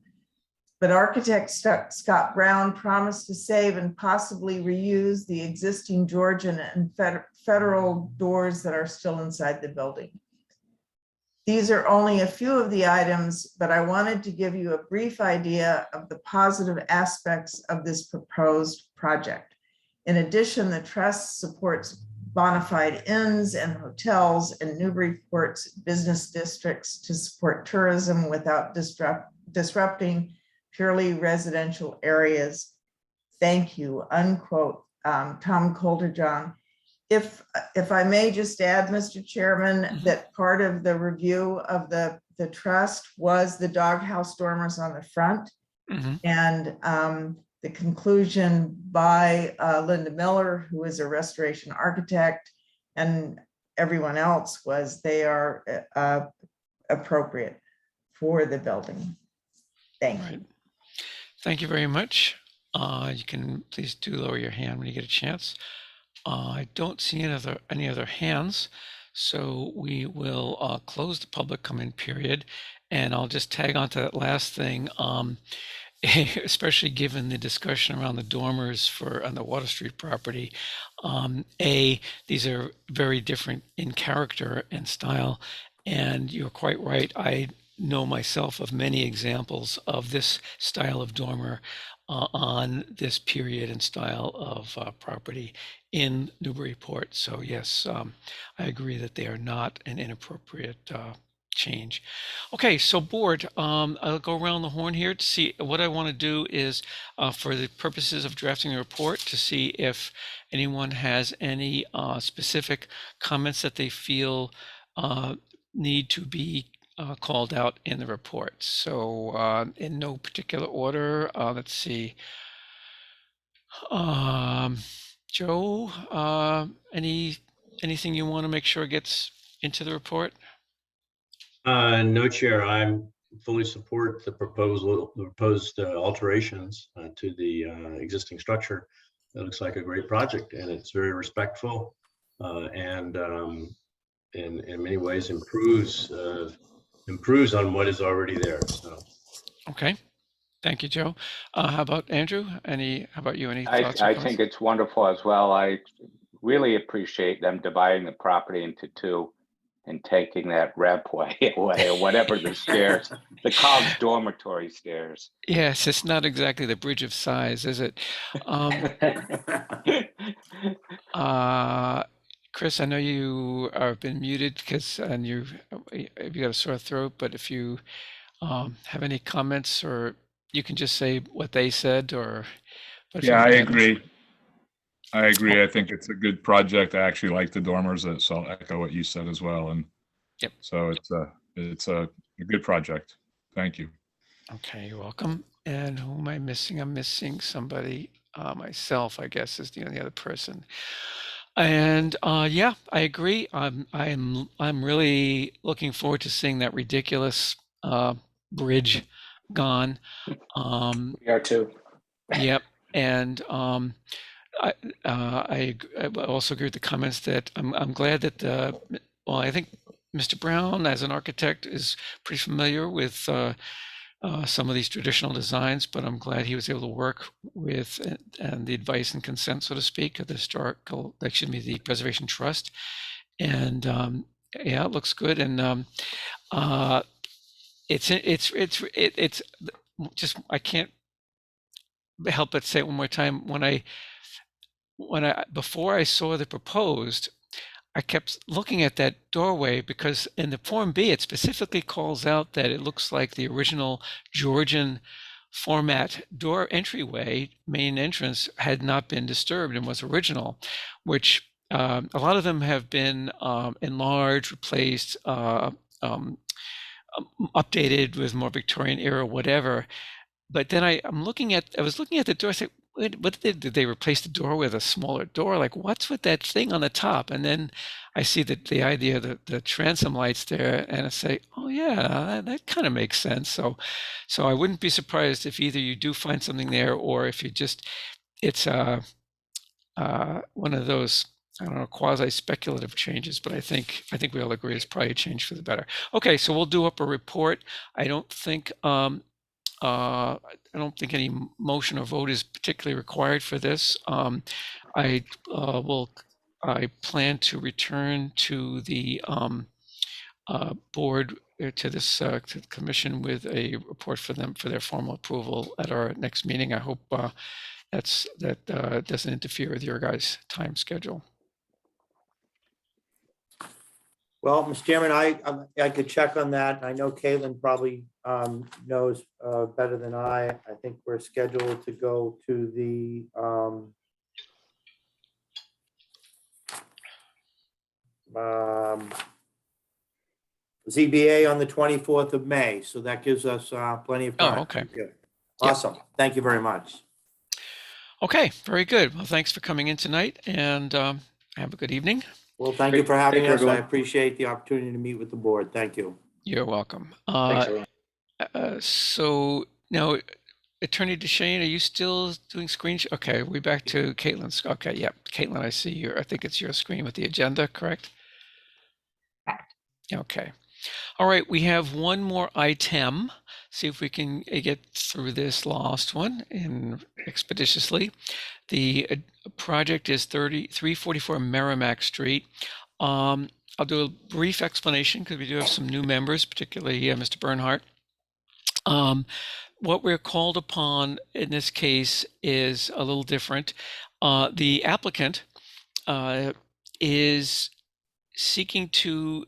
But architect Scott Brown promised to save and possibly reuse the existing Georgian and federal doors that are still inside the building. These are only a few of the items, but I wanted to give you a brief idea of the positive aspects of this proposed project. In addition, the trust supports bona fide inns and hotels in Newburyport's business districts to support tourism without disrupting purely residential areas. Thank you, unquote, Tom Coulterjohn. If I may just add, Mr. Chairman, that part of the review of the trust was the doghouse dormers on the front. And the conclusion by Linda Miller, who is a restoration architect, and everyone else was they are appropriate for the building. Thank you. Thank you very much. You can please do lower your hand when you get a chance. I don't see any other hands, so we will close the public comment period, and I'll just tag on to that last thing, especially given the discussion around the dormers on the Water Street property. These are very different in character and style, and you're quite right. I know myself of many examples of this style of dormer on this period and style of property in Newburyport. So yes, I agree that they are not an inappropriate change. Okay, so board, I'll go around the horn here to see what I want to do is for the purposes of drafting the report to see if anyone has any specific comments that they feel need to be called out in the report. So in no particular order, let's see. Joe, anything you want to make sure gets into the report? No, Chair, I'm fully support the proposed alterations to the existing structure. It looks like a great project, and it's very respectful and in many ways improves on what is already there. So. Okay, thank you, Joe. How about Andrew? How about you? Any thoughts? I think it's wonderful as well. I really appreciate them dividing the property into two and taking that rampway away or whatever the stairs, the college dormitory stairs. Yes, it's not exactly the Bridge of Sighs, is it? Chris, I know you have been muted because you've got a sore throat, but if you have any comments, or you can just say what they said, or. Yeah, I agree. I think it's a good project. I actually like the dormers, so I'll echo what you said as well. And yep. So it's a good project. Thank you. Okay, you're welcome. And who am I missing? I'm missing somebody. Myself, I guess, is the only other person. And yeah, I agree. I'm really looking forward to seeing that ridiculous bridge gone. We are too. Yep. And I also agree with the comments that I'm glad that well, I think Mr. Brown, as an architect, is pretty familiar with some of these traditional designs, but I'm glad he was able to work with and the advice and consent, so to speak, of the the Preservation Trust. And yeah, it looks good. And it's just, I can't help but say it one more time. Before I saw the proposed, I kept looking at that doorway because in the Form B, it specifically calls out that it looks like the original Georgian format door entryway, main entrance, had not been disturbed and was original, which a lot of them have been enlarged, replaced, updated with more Victorian era, whatever. But then I was looking at the door. I said, what did they replace the door with a smaller door? Like, what's with that thing on the top? And then I see that the idea of the transom lights there, and I say, oh yeah, that kind of makes sense. So I wouldn't be surprised if either you do find something there, or if you just, it's one of those, I don't know, quasi-speculative changes. But I think we all agree it's probably a change for the better. Okay, so we'll do up a report. I don't think any motion or vote is particularly required for this. I plan to return to the board, to the commission, with a report for them for their formal approval at our next meeting. I hope that doesn't interfere with your guys' time schedule. Well, Mr. Chairman, I could check on that. I know Caitlin probably knows better than I. I think we're scheduled to go to the ZBA on the 24th of May. So that gives us plenty of time. Oh, okay. Good. Awesome. Yep. Thank you very much. Okay, very good. Well, thanks for coming in tonight, and have a good evening. Well, thank you for having us. I appreciate the opportunity to meet with the board. Thank you. You're welcome. Thanks, everyone. So now, Attorney DeShane, are you still doing screen? Okay, we're back to Caitlin's. Okay, yeah, Caitlin, I see you. I think it's your screen with the agenda, correct? Correct. Okay. All right, we have one more item. See if we can get through this last one expeditiously. The project is 344 Merrimack Street. I'll do a brief explanation because we do have some new members, particularly Mr. Bernhardt. What we're called upon in this case is a little different. The applicant is seeking to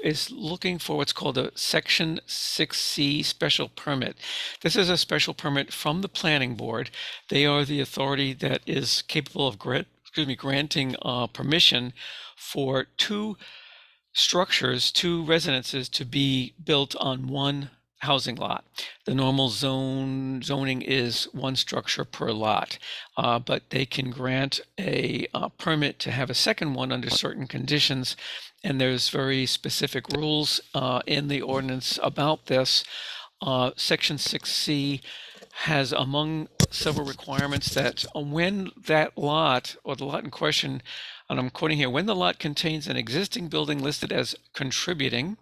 is looking for what's called a Section 6C special permit. This is a special permit from the planning board. They are the authority that is capable of granting permission for two residences to be built on one housing lot. The normal zoning is one structure per lot, but they can grant a permit to have a second one under certain conditions. And there's very specific rules in the ordinance about this. Section 6C has, among several requirements, that when that lot or the lot in question, and I'm quoting here, when the lot contains an existing building listed as contributing,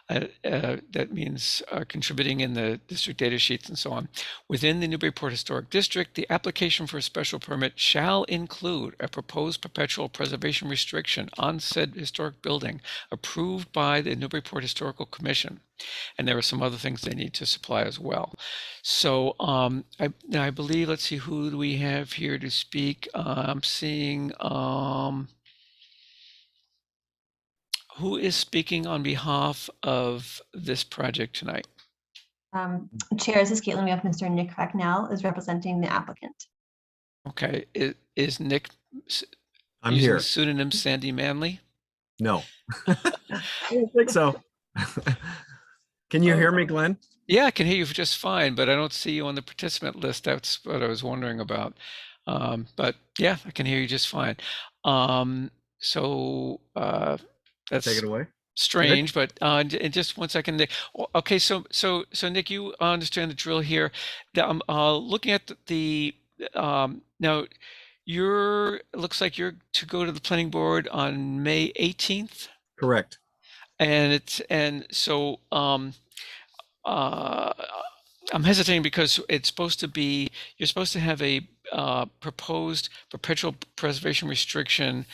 that means contributing in the district data sheets and so on, within the Newburyport Historic District, the application for a special permit shall include a proposed perpetual preservation restriction on said historic building approved by the Newburyport Historical Commission. And there are some other things they need to supply as well. So I believe, let's see, who do we have here to speak? I'm seeing, who is speaking on behalf of this project tonight? Chair, this is Caitlin. We have Mr. Nick Cracknell is representing the applicant. Okay, is Nick I'm using here. the pseudonym Sandy Manley? No. I don't think so. Can you hear me, Glenn? Yeah, I can hear you just fine, but I don't see you on the participant list. That's what I was wondering about. But yeah, I can hear you just fine. That's Take it away. strange, but in just 1 second. Nick. Okay, so Nick, you understand the drill here. I'm looking at the now. It looks like you're to go to the planning board on May 18th. Correct. And so I'm hesitating because it's supposed to be, you're supposed to have a proposed perpetual preservation restriction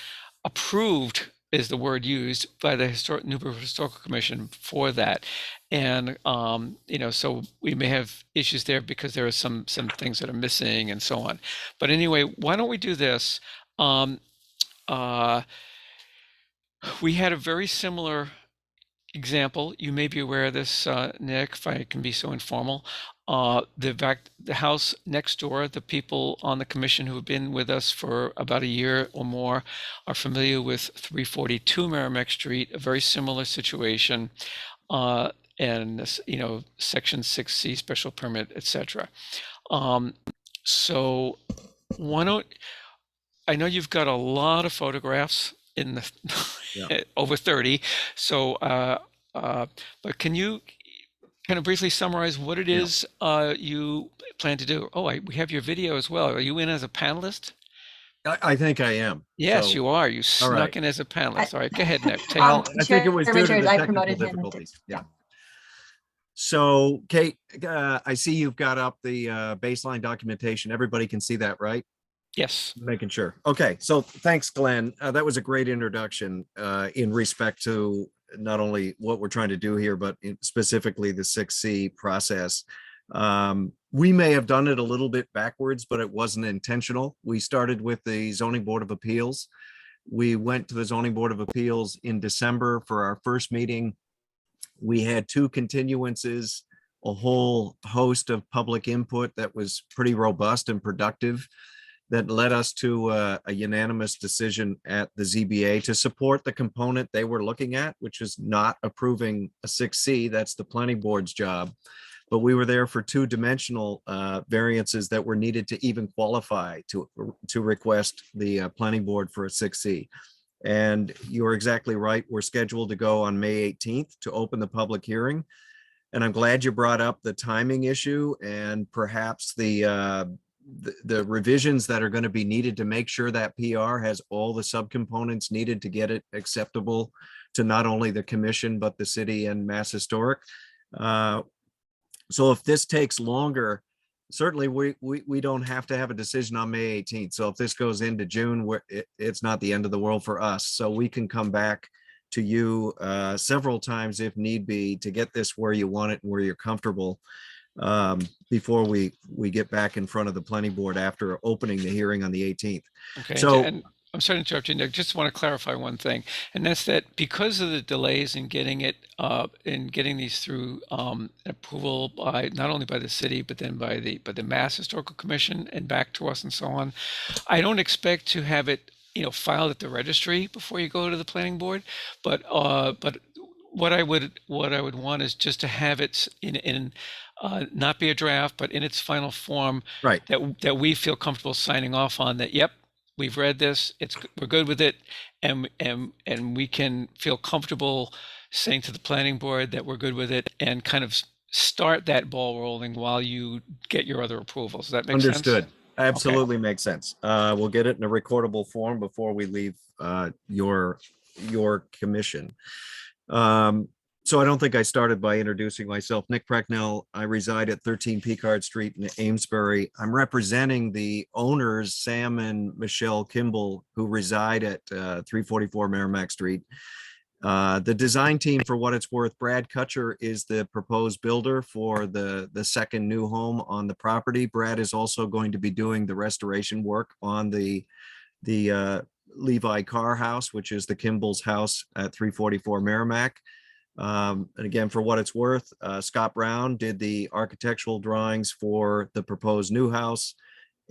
approved, is the word used, by the Newburyport Historical Commission for that. And so we may have issues there because there are some things that are missing and so on. But anyway, why don't we do this? We had a very similar example. You may be aware of this, Nick, if I can be so informal. The house next door, the people on the commission who have been with us for about a year or more are familiar with 342 Merrimack Street, a very similar situation, and Section 6C special permit, etc. So why don't, I know you've got a lot of photographs in the over 30. So, but can you kind of briefly summarize what it is you plan to do? Oh, we have your video as well. Are you in as a panelist? I think I am. Yes, So, you are. You all right. snuck in as a panelist. All right, go ahead, Nick. Take Well, it. I think it was due to the Richard, I technical promoted him to- difficulties. Yeah. So, Kate, I see you've got up the baseline documentation. Everybody can see that, right? Yes. Making sure. Okay, so thanks, Glenn. That was a great introduction in respect to not only what we're trying to do here, but specifically the 6C process. We may have done it a little bit backwards, but it wasn't intentional. We started with the Zoning Board of Appeals. We went to the Zoning Board of Appeals in December for our first meeting. We had 2 continuances, a whole host of public input that was pretty robust and productive, that led us to a unanimous decision at the ZBA to support the component they were looking at, which is not approving a 6C. That's the planning board's job. But we were there for 2-dimensional variances that were needed to even qualify to request the planning board for a 6C. And you're exactly right. We're scheduled to go on May 18th to open the public hearing. And I'm glad you brought up the timing issue and perhaps the revisions that are going to be needed to make sure that PR has all the subcomponents needed to get it acceptable to not only the commission, but the city and Mass Historic. So if this takes longer certainly we don't have to have a decision on May 18th. So if this goes into June, it's not the end of the world for us. So we can come back to you several times if need be to get this where you want it and where you're comfortable before we get back in front of the planning board after opening the hearing on the 18th. Okay, So and I'm sorry to interrupt you, Nick. Just want to clarify one thing, and that's that because of the delays in getting it in getting these through approval by not only by the city but then by the Mass Historical Commission and back to us and so on, I don't expect to have it filed at the registry before you go to the planning board, but what I would want is just to have it in not be a draft, but in its final form, right. that we feel comfortable signing off on. That yep, we've read this. We're good with it, and we can feel comfortable saying to the planning board that we're good with it, and kind of start that ball rolling while you get your other approvals. Does that make sense? Understood. Absolutely makes sense. We'll get it in a recordable form before we leave your commission. So I don't think I started by introducing myself. Nick Precknell. I reside at 13 Picard Street in Amesbury. I'm representing the owners, Sam and Michelle Kimball, who reside at 344 Merrimack Street. The design team, for what it's worth, Brad Kutcher is the proposed builder for the second new home on the property. Brad is also going to be doing the restoration work on the Levi Carr house, which is the Kimball's house at 344 Merrimack. And again, for what it's worth, Scott Brown did the architectural drawings for the proposed new house,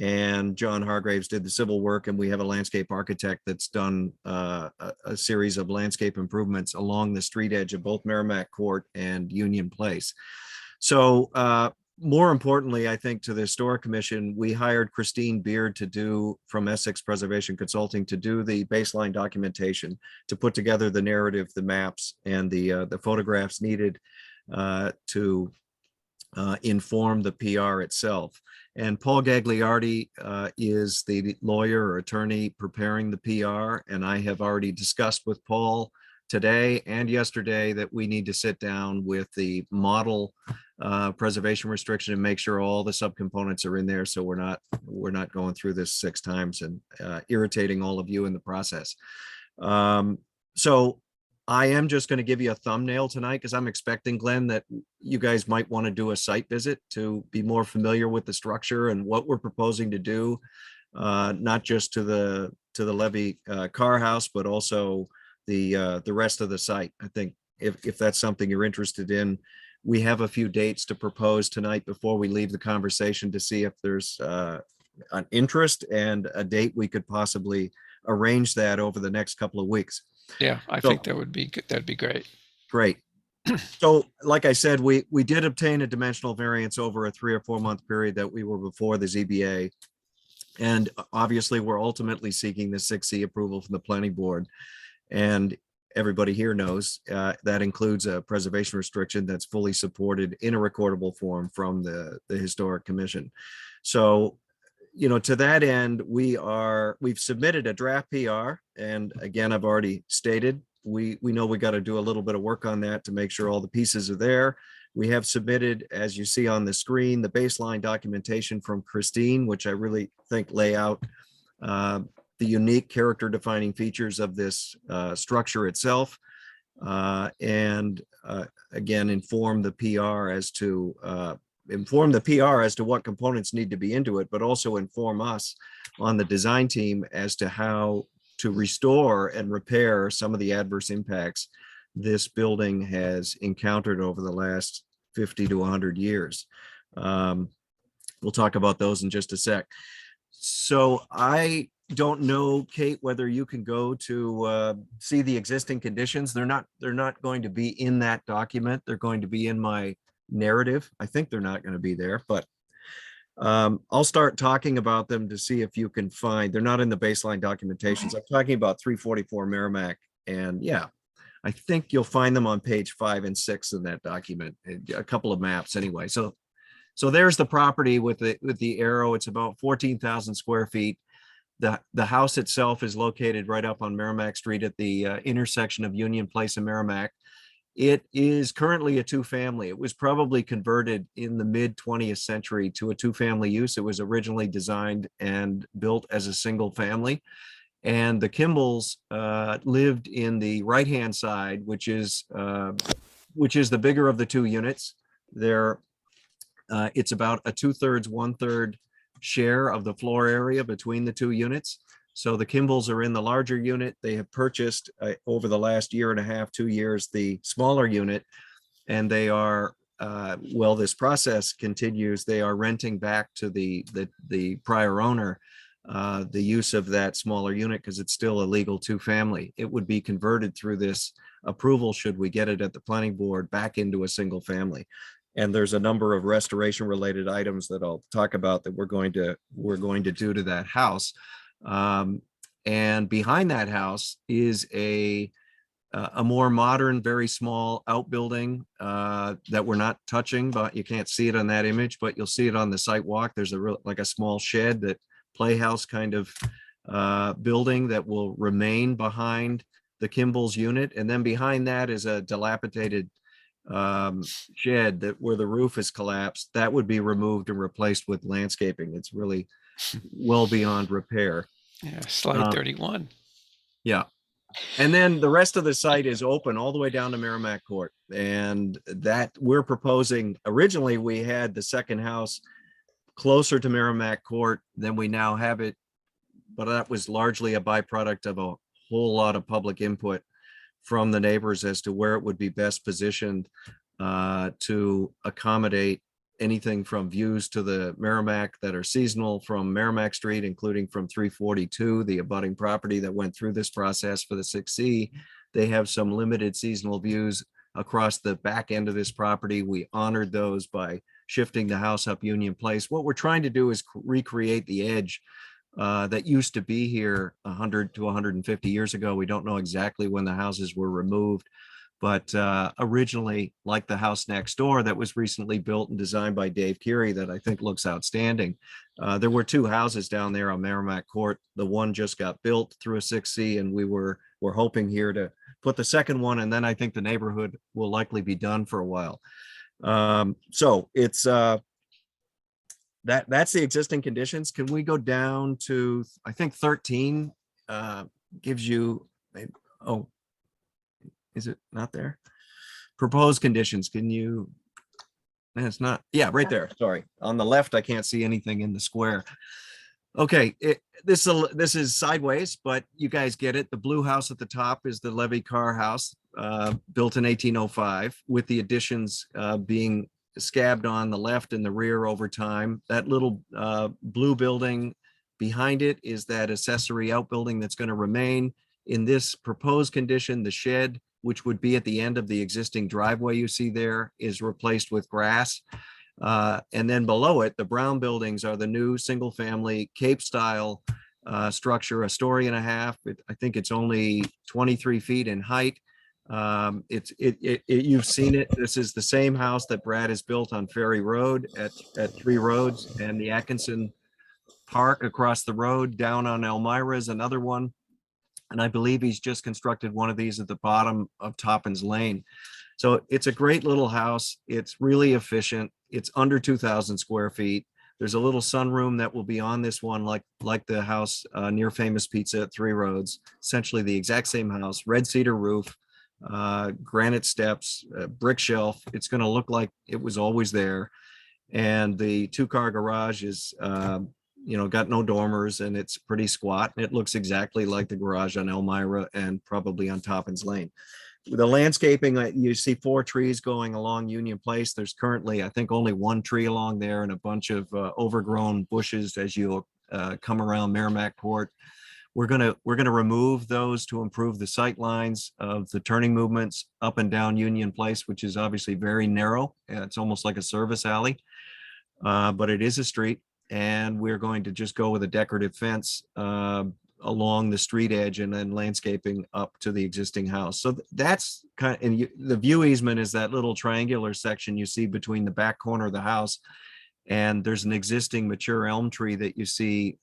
and John Hargraves did the civil work, and we have a landscape architect that's done a series of landscape improvements along the street edge of both Merrimack Court and Union Place. So more importantly, I think to the Historic Commission, we hired Christine Beard from Essex Preservation Consulting to do the baseline documentation, to put together the narrative, the maps, and the photographs needed to inform the PR itself. And Paul Gagliardi is the lawyer or attorney preparing the PR. And I have already discussed with Paul today and yesterday that we need to sit down with the model preservation restriction and make sure all the subcomponents are in there. So we're not going through this 6 times and irritating all of you in the process. So I am just going to give you a thumbnail tonight because I'm expecting, Glenn, that you guys might want to do a site visit to be more familiar with the structure and what we're proposing to do, not just to the Levy Carr house, but also the rest of the site. I think if that's something you're interested in, we have a few dates to propose tonight before we leave the conversation to see if there's an interest and a date we could possibly arrange that over the next couple of weeks. Yeah, I think that would be good. That'd be great. Great. So like I said, we did obtain a dimensional variance over a 3 or 4 month period that we were before the ZBA. And obviously we're ultimately seeking the 6C approval from the planning board. And everybody here knows that includes a preservation restriction that's fully supported in a recordable form from the Historic Commission. So, to that end, we've submitted a draft PR. And again, I've already stated, we know we got to do a little bit of work on that to make sure all the pieces are there. We have submitted, as you see on the screen, the baseline documentation from Christine, which I really think lay out the unique character defining features of this structure itself. And again, inform the PR as to what components need to be into it, but also inform us on the design team as to how to restore and repair some of the adverse impacts this building has encountered over the last 50 to 100 years. We'll talk about those in just a sec. So I don't know, Kate, whether you can go to see the existing conditions. They're not going to be in that document. They're going to be in my narrative. I think they're not going to be there, but I'll start talking about them to see if you can find. They're not in the baseline documentations. I'm talking about 344 Merrimack, and yeah, I think you'll find them on page 5 and 6 in that document. A couple of maps anyway. So there's the property with the arrow. It's about 14,000 square feet. The house itself is located right up on Merrimack Street at the intersection of Union Place and Merrimack. It is currently a two-family. It was probably converted in the mid 20th century to a two-family use. It was originally designed and built as a single family. And the Kimballs lived in the right-hand side, which is the bigger of the two units. It's about a 2/3, 1/3 share of the floor area between the two units. So the Kimballs are in the larger unit. They have purchased over the last year and a half, 2 years, the smaller unit, and they are, well, this process continues. They are renting back to the prior owner the use of that smaller unit because it's still a legal two-family. It would be converted through this approval, should we get it at the planning board, back into a single family. And there's a number of restoration related items that I'll talk about that we're going to do to that house. And behind that house is a more modern, very small outbuilding that we're not touching, but you can't see it on that image, but you'll see it on the site walk. There's like a small shed, that playhouse kind of building that will remain behind the Kimball's unit. And then behind that is a dilapidated shed that where the roof is collapsed. That would be removed and replaced with landscaping. It's really well beyond repair. Yeah, slide 31. Yeah. And then the rest of the site is open all the way down to Merrimack Court. And that we're proposing, originally we had the second house closer to Merrimack Court than we now have it. But that was largely a byproduct of a whole lot of public input from the neighbors as to where it would be best positioned to accommodate anything from views to the Merrimack that are seasonal from Merrimack Street, including from 342, the abutting property that went through this process for the 6C. They have some limited seasonal views across the back end of this property. We honored those by shifting the house up Union Place. What we're trying to do is recreate the edge that used to be here 100 to 150 years ago. We don't know exactly when the houses were removed, but originally, like the house next door that was recently built and designed by Dave Curie, that I think looks outstanding. There were two houses down there on Merrimack Court. The one just got built through a 6C, and we're hoping here to put the second one, and then I think the neighborhood will likely be done for a while. So it's that's the existing conditions. Can we go down to, I think 13 gives you, oh, is it not there? Proposed conditions. Can you, it's not, yeah, right there. Sorry. On the left, I can't see anything in the square. Okay, this is sideways, but you guys get it. The blue house at the top is the Levy Carr house, built in 1805, with the additions being scabbed on the left and the rear over time. That little blue building behind it is that accessory outbuilding that's going to remain. In this proposed condition, the shed, which would be at the end of the existing driveway you see there, is replaced with grass. And then below it, the brown buildings are the new single family Cape style structure, a story and a half. I think it's only 23 feet in height. You've seen it. This is the same house that Brad has built on Ferry Road at 3 Roads, and the Atkinson Park across the road down on Elmira is another one. And I believe he's just constructed one of these at the bottom of Toppins Lane. So it's a great little house. It's really efficient. It's under 2,000 square feet. There's a little sunroom that will be on this one, like the house near Famous Pizza at 3 Roads. Essentially the exact same house, red cedar roof, granite steps, brick shelf. It's going to look like it was always there. And the 2-car garage is, got no dormers, and it's pretty squat. It looks exactly like the garage on Elmira and probably on Toppins Lane. The landscaping, you see 4 trees going along Union Place. There's currently, I think, only 1 tree along there and a bunch of overgrown bushes as you come around Merrimack Court. We're gonna remove those to improve the sight lines of the turning movements up and down Union Place, which is obviously very narrow. It's almost like a service alley, but it is a street. And we're going to just go with a decorative fence along the street edge and then landscaping up to the existing house. So that's kind of, and the view easement is that little triangular section you see between the back corner of the house. And there's an existing mature elm tree that you see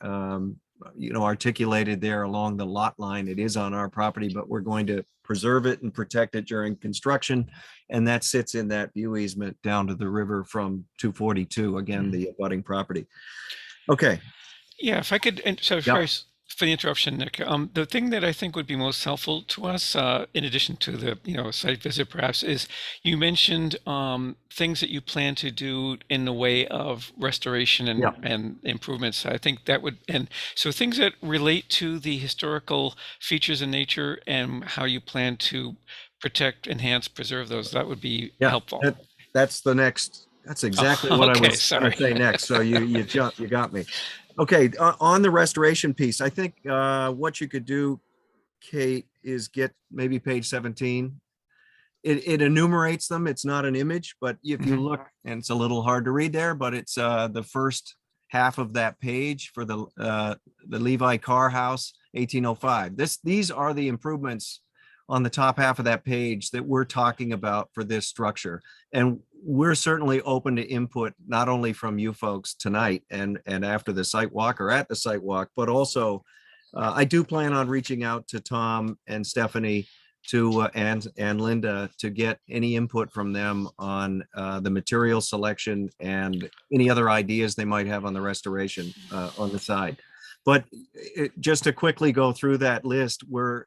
articulated there along the lot line. It is on our property, but we're going to preserve it and protect it during construction. And that sits in that view easement down to the river from 242, again, the abutting property. Okay. Yeah, if I could, and so Yep. sorry for the interruption, Nick. The thing that I think would be most helpful to us, in addition to the site visit, perhaps, is you mentioned things that you plan to do in the way of restoration and Yep. and improvements. I think that would, and so things that relate to the historical features in nature and how you plan to protect, enhance, preserve those. That would be Yeah, helpful. that's the next. That's exactly what I okay, was going sorry. to say next. So you got me. Okay, on the restoration piece, I think what you could do, Kate, is get maybe page 17. It enumerates them. It's not an image, but if you look, and it's a little hard to read there, but it's the first half of that page for the Levi Carr House, 1805. These are the improvements on the top half of that page that we're talking about for this structure. And we're certainly open to input, not only from you folks tonight and after the site walk or at the site walk, but also I do plan on reaching out to Tom and Stephanie and Linda to get any input from them on the material selection and any other ideas they might have on the restoration on the side. But just to quickly go through that list, we're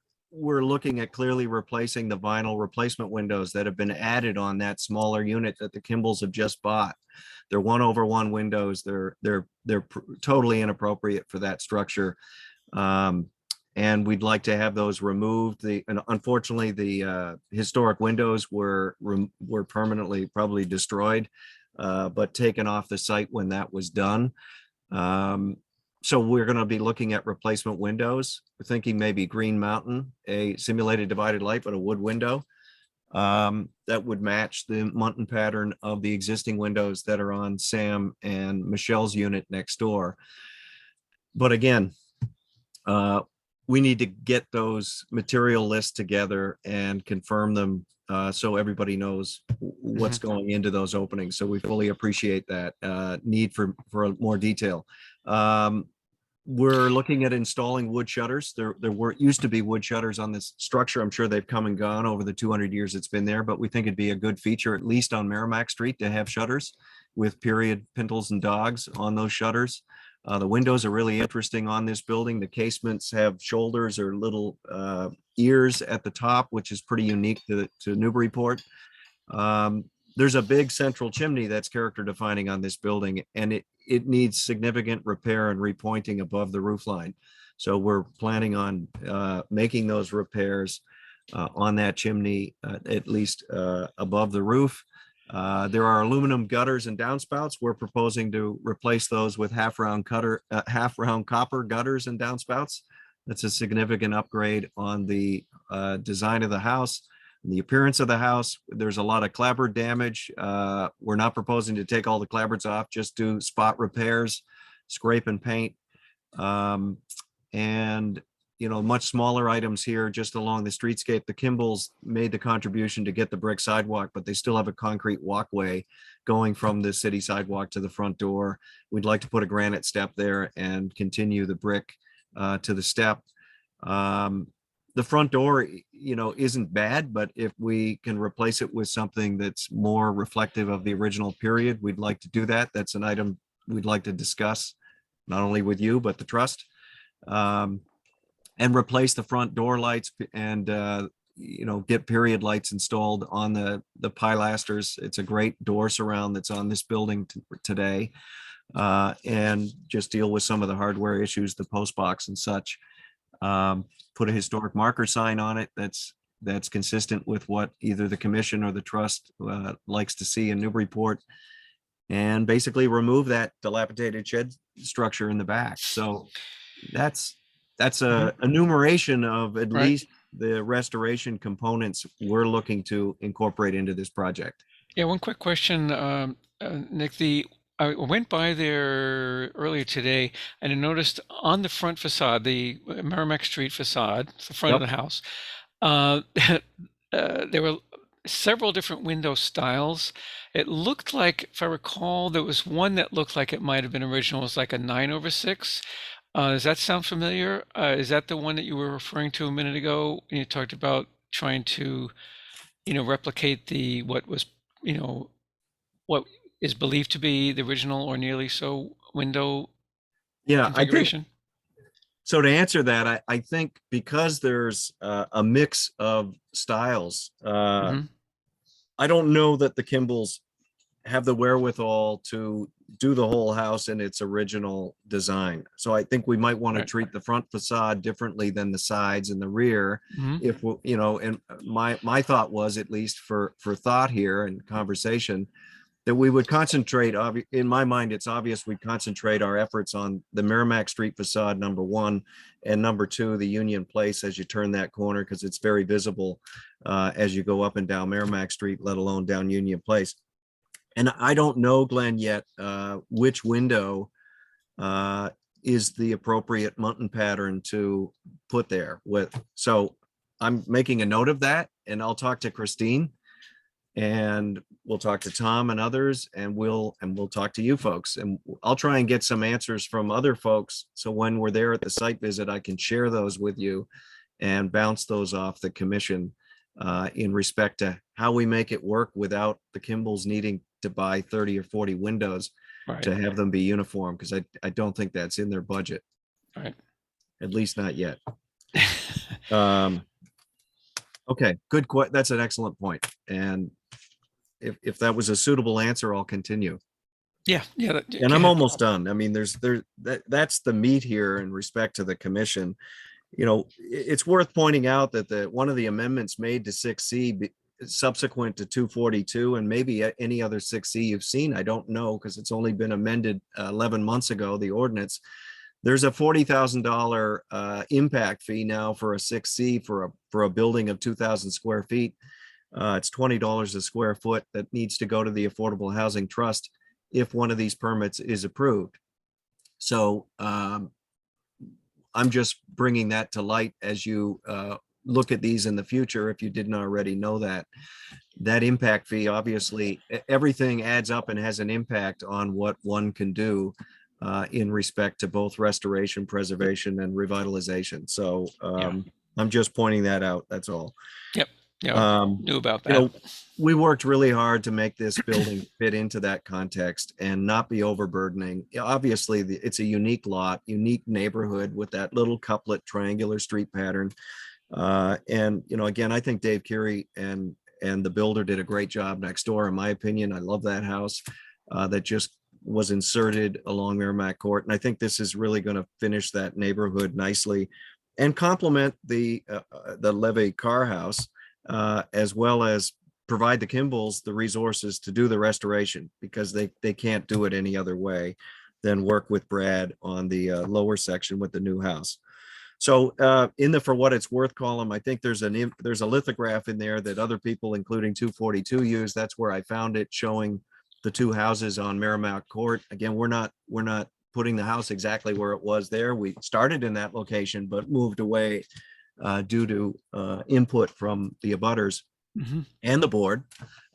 looking at clearly replacing the vinyl replacement windows that have been added on that smaller unit that the Kimballs have just bought. They're 1/1 windows. They're totally inappropriate for that structure. And we'd like to have those removed. And unfortunately, the historic windows were permanently probably destroyed, but taken off the site when that was done. So we're going to be looking at replacement windows. We're thinking maybe Green Mountain, a simulated divided light, but a wood window that would match the Muntin pattern of the existing windows that are on Sam and Michelle's unit next door. But again, we need to get those material lists together and confirm them so everybody knows what's going into those openings. So we fully appreciate that need for more detail. We're looking at installing wood shutters. There used to be wood shutters on this structure. I'm sure they've come and gone over the 200 years it's been there, but we think it'd be a good feature, at least on Merrimack Street, to have shutters with period pintles and dogs on those shutters. The windows are really interesting on this building. The casements have shoulders or little ears at the top, which is pretty unique to Newburyport. There's a big central chimney that's character defining on this building, and it needs significant repair and repointing above the roof line. So we're planning on making those repairs on that chimney, at least above the roof. There are aluminum gutters and downspouts. We're proposing to replace those with half-round copper gutters and downspouts. That's a significant upgrade on the design of the house. The appearance of the house. There's a lot of clapboard damage. We're not proposing to take all the clapboards off, just do spot repairs, scrape and paint. And much smaller items here just along the streetscape. The Kimballs made the contribution to get the brick sidewalk, but they still have a concrete walkway going from the city sidewalk to the front door. We'd like to put a granite step there and continue the brick to the step. The front door, isn't bad, but if we can replace it with something that's more reflective of the original period, we'd like to do that. That's an item we'd like to discuss, not only with you, but the trust. And replace the front door lights and, get period lights installed on the pilasters. It's a great door surround that's on this building today. And just deal with some of the hardware issues, the post box and such. Put a historic marker sign on it that's consistent with what either the commission or the trust likes to see in Newburyport, and basically remove that dilapidated shed structure in the back. So that's a enumeration of at least the restoration components we're looking to incorporate into this project. Yeah, one quick question, Nick. I went by there earlier today and I noticed on the front facade, the Merrimack Street facade, the front of the house, there were several different window styles. It looked like, if I recall, there was one that looked like it might have been original. It was like a 9/6. Does that sound familiar? Is that the one that you were referring to a minute ago? When you talked about trying to, replicate what was, what is believed to be the original or nearly so window Yeah, I think, configuration? so to answer that, I think because there's a mix of styles, Mhm. I don't know that the Kimballs have the wherewithal to do the whole house in its original design. So I think we might want to Right. treat the front facade differently than the sides and the rear. Mhm. If, and my thought was, at least for thought here and conversation, that we would concentrate, in my mind, it's obvious we concentrate our efforts on the Merrimack Street facade, number one, and number two, the Union Place as you turn that corner, because it's very visible as you go up and down Merrimack Street, let alone down Union Place. And I don't know, Glenn, yet which window is the appropriate Muntin pattern to put there with. So I'm making a note of that, and I'll talk to Christine, and we'll talk to Tom and others, and we'll talk to you folks, and I'll try and get some answers from other folks. So when we're there at the site visit, I can share those with you and bounce those off the commission in respect to how we make it work without the Kimballs needing to buy 30 or 40 windows Right. to have them be uniform, because I don't think that's in their budget, Right. at least not yet. Okay, good. That's an excellent point. And if that was a suitable answer, I'll continue. Yeah. Yeah. And I'm almost done. I mean, that's the meat here in respect to the commission. It's worth pointing out that one of the amendments made to 6C subsequent to 242, and maybe any other 6C you've seen, I don't know, because it's only been amended 11 months ago, the ordinance. There's a $40,000 impact fee now for a 6C for a building of 2,000 square feet. It's $20 a square foot that needs to go to the Affordable Housing Trust if one of these permits is approved. So I'm just bringing that to light as you look at these in the future. If you didn't already know that impact fee, obviously everything adds up and has an impact on what one can do in respect to both restoration, preservation, and revitalization. So I'm just pointing that out. That's all. Yep. Yeah. Knew about that. We worked really hard to make this building fit into that context and not be overburdening. Obviously, it's a unique lot, unique neighborhood with that little couplet triangular street pattern. And again, I think Dave Curie and the builder did a great job next door. In my opinion, I love that house that just was inserted along Merrimack Court, and I think this is really going to finish that neighborhood nicely and complement the Levy Car House, as well as provide the Kimballs the resources to do the restoration, because they can't do it any other way than work with Brad on the lower section with the new house. So in the for what it's worth column, I think there's a lithograph in there that other people, including 242, use. That's where I found it, showing the two houses on Merrimack Court. Again, we're not putting the house exactly where it was there. We started in that location, but moved away due to input from the abutters and the board,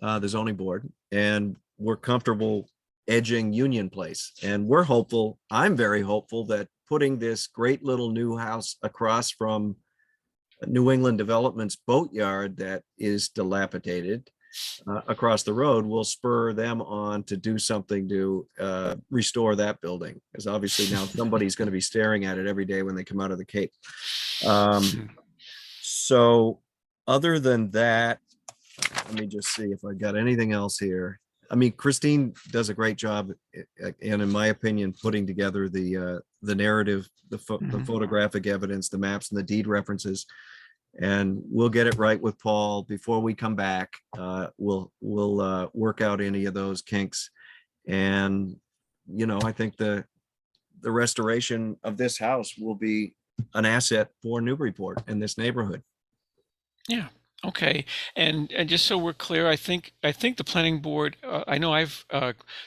the zoning board, and we're comfortable edging Union Place. And we're hopeful, I'm very hopeful, that putting this great little new house across from New England Development's boatyard that is dilapidated across the road will spur them on to do something to restore that building, because obviously now somebody's going to be staring at it every day when they come out of the Cape. So other than that, let me just see if I got anything else here. I mean, Christine does a great job, and in my opinion, putting together the narrative, the photographic evidence, the maps, and the deed references. And we'll get it right with Paul before we come back. We'll work out any of those kinks, and I think the restoration of this house will be an asset for Newburyport and this neighborhood. Yeah. Okay. And just so we're clear, I think the planning board, I know I've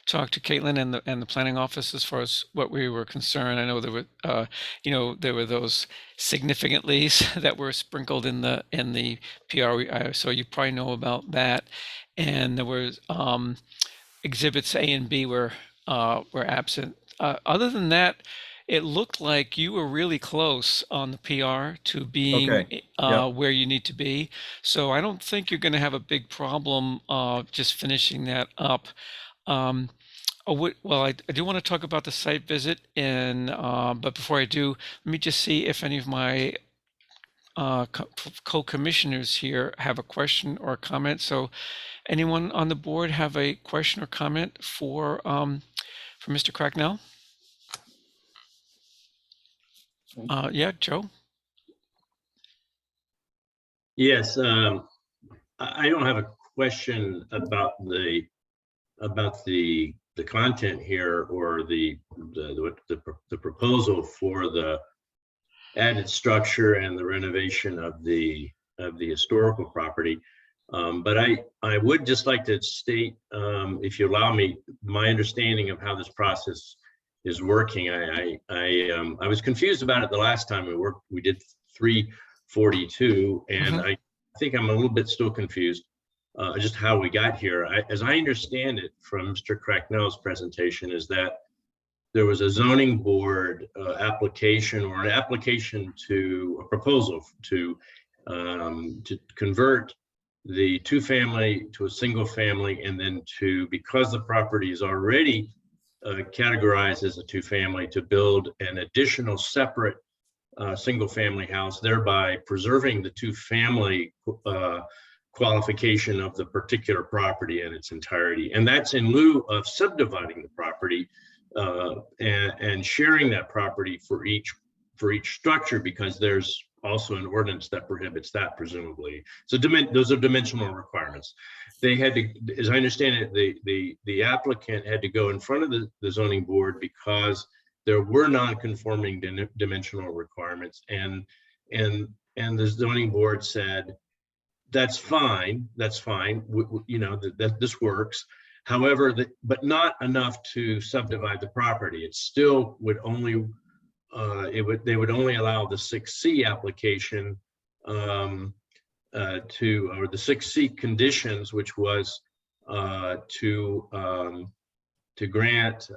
talked to Caitlin and the planning office as far as what we were concerned. I know there were, there were those significantlies that were sprinkled in the PR. So you probably know about that. And there was exhibits A and B were absent. Other than that, it looked like you were really close on the PR to being Okay. Yep. where you need to be. So I don't think you're going to have a big problem just finishing that up. Well, I do want to talk about the site visit, and but before I do, let me just see if any of my co-commissioners here have a question or a comment. So anyone on the board have a question or comment for Mr. Cracknell? Yeah, Joe? Yes, I don't have a question about the content here or the proposal for the added structure and the renovation of the historical property. But I would just like to state, if you allow me, my understanding of how this process is working. I was confused about it the last time we did 342, and I think I'm a little bit still confused just how we got here. As I understand it from Mr. Cracknell's presentation, is that there was a zoning board application or an application to a proposal to convert the two-family to a single family, and then because the property is already categorized as a two-family, to build an additional separate single-family house, thereby preserving the two-family qualification of the particular property in its entirety. And that's in lieu of subdividing the property and sharing that property for each structure, because there's also an ordinance that prohibits that, presumably. So those are dimensional requirements. They had to, as I understand it, the applicant had to go in front of the zoning board because there were non-conforming dimensional requirements, and the zoning board said, that's fine, you know, that this works. However, but not enough to subdivide the property. It still would only, they would only allow the 6C application or the 6C conditions, which was to grant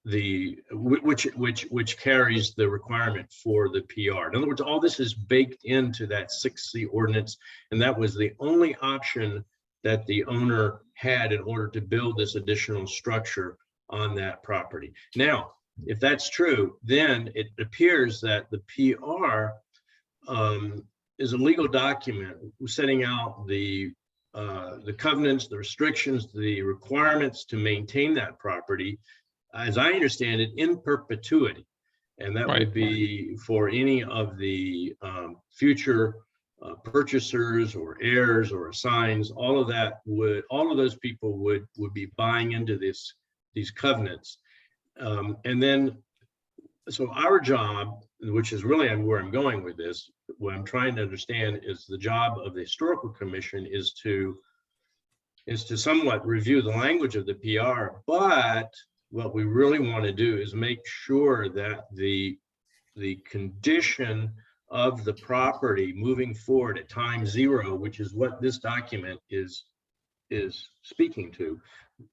which carries the requirement for the PR. In other words, all this is baked into that 6C ordinance, and that was the only option that the owner had in order to build this additional structure on that property. Now, if that's true, then it appears that the PR is a legal document setting out the covenants, the restrictions, the requirements to maintain that property, as I understand it, in perpetuity. And that would be for any of the future purchasers or heirs or assigns. All of those people would be buying into these covenants. And then, so our job, which is really where I'm going with this, what I'm trying to understand is the job of the Historical Commission is to somewhat review the language of the PR, but what we really want to do is make sure that the condition of the property moving forward at time zero, which is what this document is speaking to.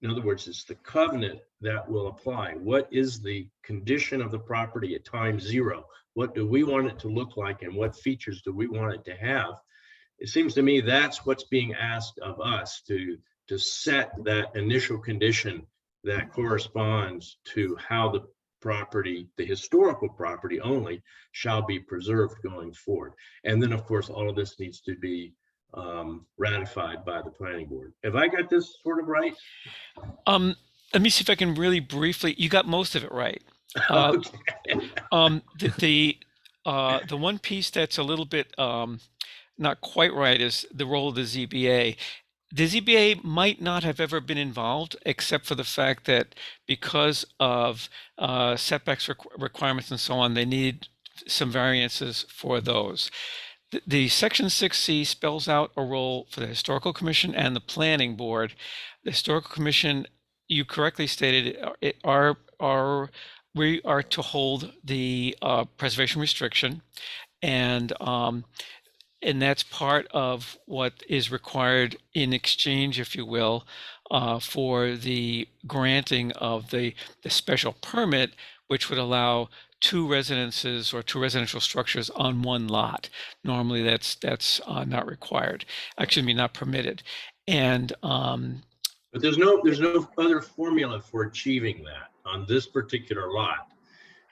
In other words, it's the covenant that will apply. What is the condition of the property at time zero? What do we want it to look like, and what features do we want it to have? It seems to me that's what's being asked of us, to set that initial condition that corresponds to how the property, the historical property only, shall be preserved going forward. And then, of course, all of this needs to be ratified by the planning board. Have I got this sort of right? Let me see if I can really briefly, you got most of it right. The one piece that's a little bit not quite right is the role of the ZBA. The ZBA might not have ever been involved, except for the fact that because of setbacks requirements and so on, they need some variances for those. The Section 6C spells out a role for the Historical Commission and the Planning Board. The Historical Commission, you correctly stated, we are to hold the preservation restriction, and that's part of what is required in exchange, if you will, for the granting of the special permit, which would allow 2 residences or 2 residential structures on 1 lot. Normally, that's not required. Actually, not permitted. And But there's no other formula for achieving that on this particular lot.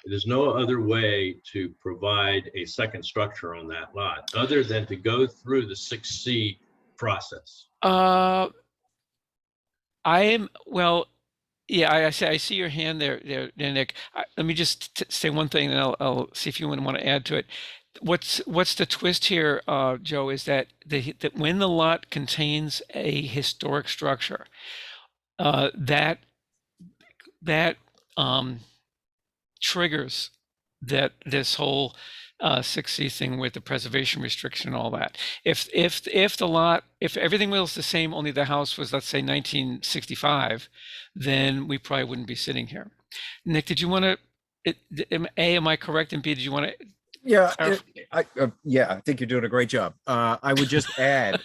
There's no other way to provide a second structure on that lot other than to go through the 6C process. Yeah, I see your hand there, Nick. Let me just say one thing, and I'll see if you want to add to it. What's the twist here, Joe, is that that when the lot contains a historic structure, that triggers this whole 6C thing with the preservation restriction and all that. If everything was the same, only the house was, let's say, 1965, then we probably wouldn't be sitting here. Nick, did you want to? Am I correct? And B, did you want to? Yeah, I think you're doing a great job. I would just add,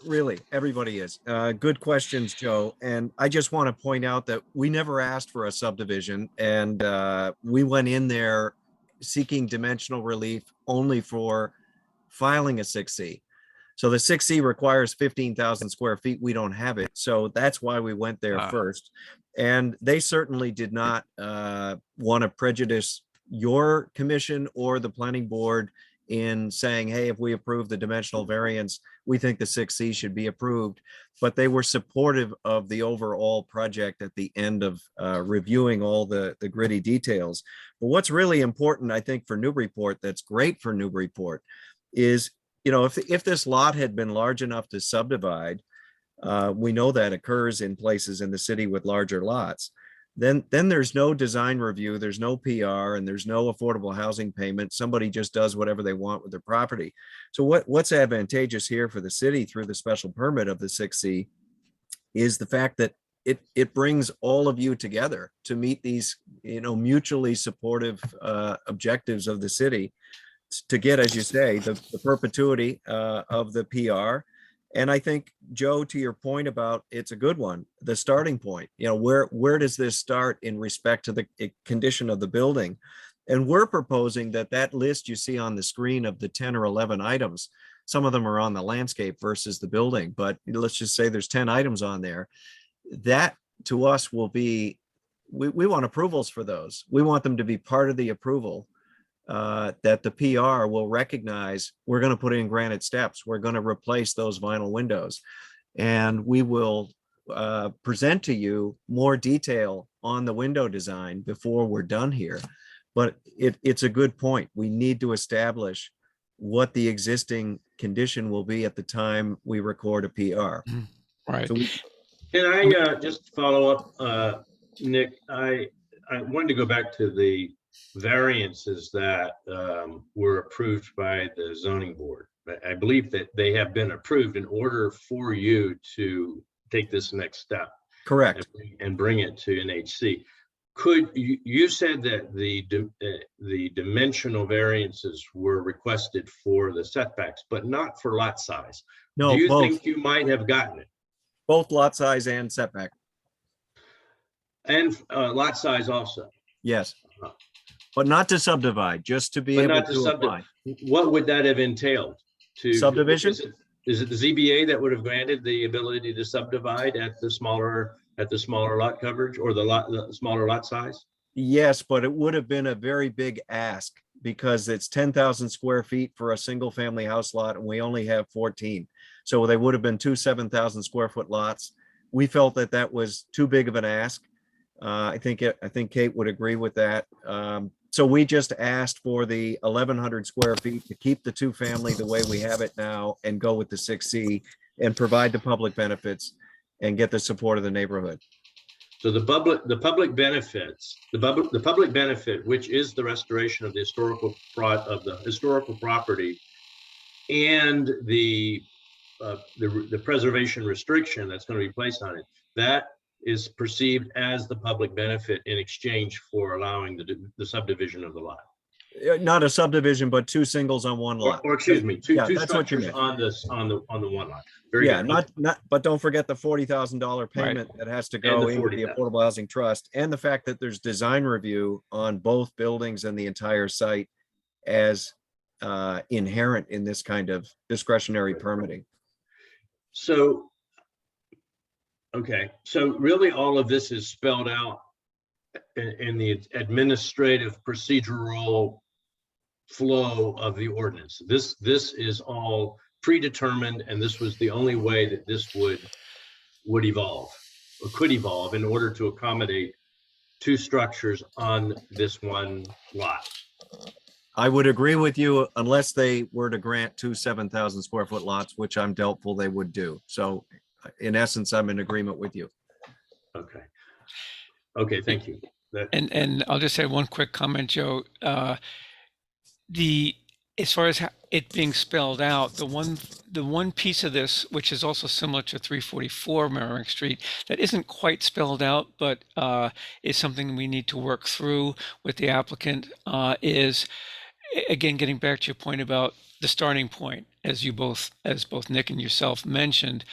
really, everybody is. Good questions, Joe. And I just want to point out that we never asked for a subdivision, and we went in there seeking dimensional relief only for filing a 6C. So the 6C requires 15,000 square feet. We don't have it. So that's why we went there first. And they certainly did not want to prejudice your commission or the planning board in saying, hey, if we approve the dimensional variance, we think the 6C should be approved. But they were supportive of the overall project at the end of reviewing all the gritty details. But what's really important, I think, for Newburyport, that's great for Newburyport, is, you know, if this lot had been large enough to subdivide, we know that occurs in places in the city with larger lots. Then there's no design review, there's no PR, and there's no affordable housing payment. Somebody just does whatever they want with their property. So what's advantageous here for the city through the special permit of the 6C is the fact that it brings all of you together to meet these, you know, mutually supportive objectives of the city to get, as you say, the perpetuity of the PR. And I think, Joe, to your point about, it's a good one, the starting point, you know, where does this start in respect to the condition of the building? And we're proposing that list you see on the screen of the 10 or 11 items, some of them are on the landscape versus the building, but let's just say there's 10 items on there. That to us will be, we want approvals for those. We want them to be part of the approval. That the PR will recognize we're going to put in granite steps. We're going to replace those vinyl windows, and we will present to you more detail on the window design before we're done here. But it's a good point. We need to establish what the existing condition will be at the time we record a PR. Right. So can I just follow up, Nick? I wanted to go back to the variances that were approved by the zoning board. I believe that they have been approved in order for you to take this next step. Correct. And bring it to NHC. Could you said that the dimensional variances were requested for the setbacks, but not for lot size? No, do you both. think you might have gotten it? Both lot size and setback. And lot size also? Yes. But not to subdivide, just to be able to apply. What would that have entailed? To subdivision? Is it the ZBA that would have granted the ability to subdivide at the smaller lot coverage or the smaller lot size? Yes, but it would have been a very big ask because it's 10,000 square feet for a single family house lot, and we only have 14. So they would have been 2 7,000 square foot lots. We felt that was too big of an ask. I think Kate would agree with that. So we just asked for the 1,100 square feet to keep the 2 family the way we have it now and go with the 6C and provide the public benefits and get the support of the neighborhood. So the public benefit, which is the restoration of the historical property, and the preservation restriction that's going to be placed on it, that is perceived as the public benefit in exchange for allowing the subdivision of the lot. Not a subdivision, but two singles on one lot. Or excuse me, two Yeah, that's what you structures meant. on the one lot. Very Yeah, good. but don't forget the $40,000 payment that has to go the into the 40,000. Affordable Housing Trust, and the fact that there's design review on both buildings and the entire site as inherent in this kind of discretionary permitting. So, okay, so really all of this is spelled out in the administrative procedural flow of the ordinance. This is all predetermined, and this was the only way that this would evolve or could evolve in order to accommodate two structures on this one lot. I would agree with you unless they were to grant two 7,000 square foot lots, which I'm doubtful they would do. So in essence, I'm in agreement with you. Okay. Okay, thank you. And I'll just say one quick comment, Joe. As far as it being spelled out, the one piece of this, which is also similar to 344 Merrimack Street, that isn't quite spelled out, but is something we need to work through with the applicant, is again getting back to your point about the starting point, as both Nick and yourself mentioned,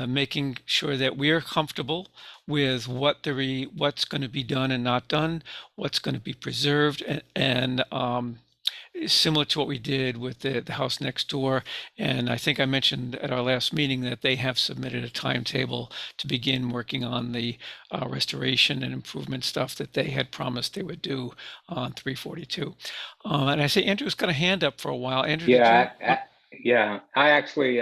making sure that we are comfortable with what's going to be done and not done, what's going to be preserved, and similar to what we did with the house next door. And I think I mentioned at our last meeting that they have submitted a timetable to begin working on the restoration and improvement stuff that they had promised they would do on 342. And I see Andrew's got a hand up for a while. Andrew, Yeah, I actually,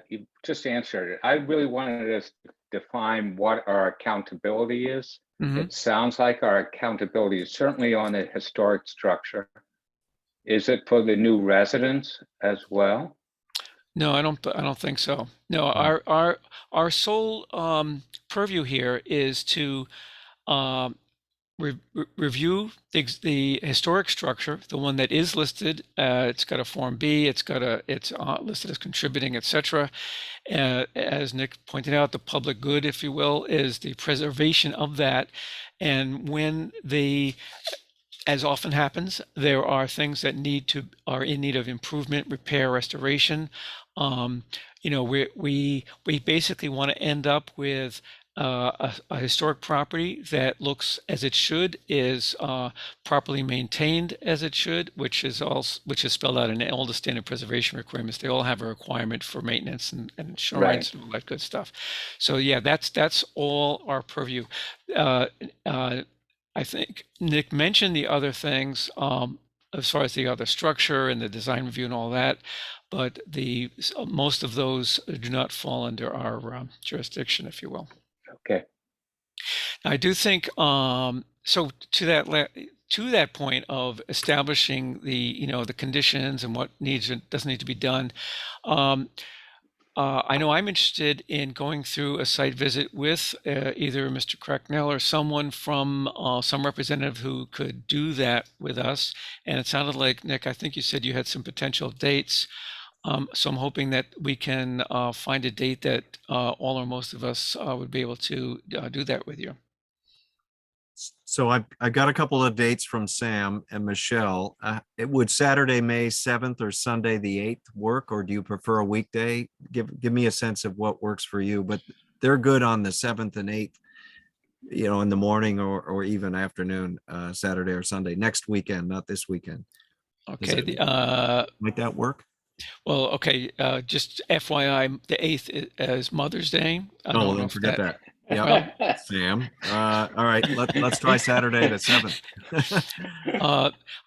you just answered it. I really wanted to define what our accountability is. It sounds like our accountability is certainly on the historic structure. Is it for the new residents as well? No, I don't think so. No, our sole purview here is to review the historic structure, the one that is listed. It's got a Form B. It's listed as contributing, etc. As Nick pointed out, the public good, if you will, is the preservation of that. And when as often happens, there are things that are in need of improvement, repair, restoration. We basically want to end up with a historic property that looks as it should, is properly maintained as it should, which is spelled out in all the standard preservation requirements. They all have a requirement for maintenance and insurance and all that good stuff. So yeah, that's all our purview. I think Nick mentioned the other things as far as the other structure and the design review and all that, but most of those do not fall under our jurisdiction, if you will. Okay. I do think so. To that point of establishing the conditions and what needs and doesn't need to be done. I know I'm interested in going through a site visit with either Mr. Cracknell or someone from some representative who could do that with us. And it sounded like, Nick, I think you said you had some potential dates. So I'm hoping that we can find a date that all or most of us would be able to do that with you. So I got a couple of dates from Sam and Michelle. It would Saturday, May 7th or Sunday the 8th work, or do you prefer a weekday? Give me a sense of what works for you, but they're good on the 7th and 8th, in the morning or even afternoon, Saturday or Sunday, next weekend, not this weekend. Okay. Might that work? Well, okay. Just FYI, the 8th is Mother's Day. Don't forget that. Yeah, Sam. All right, let's try Saturday at 7.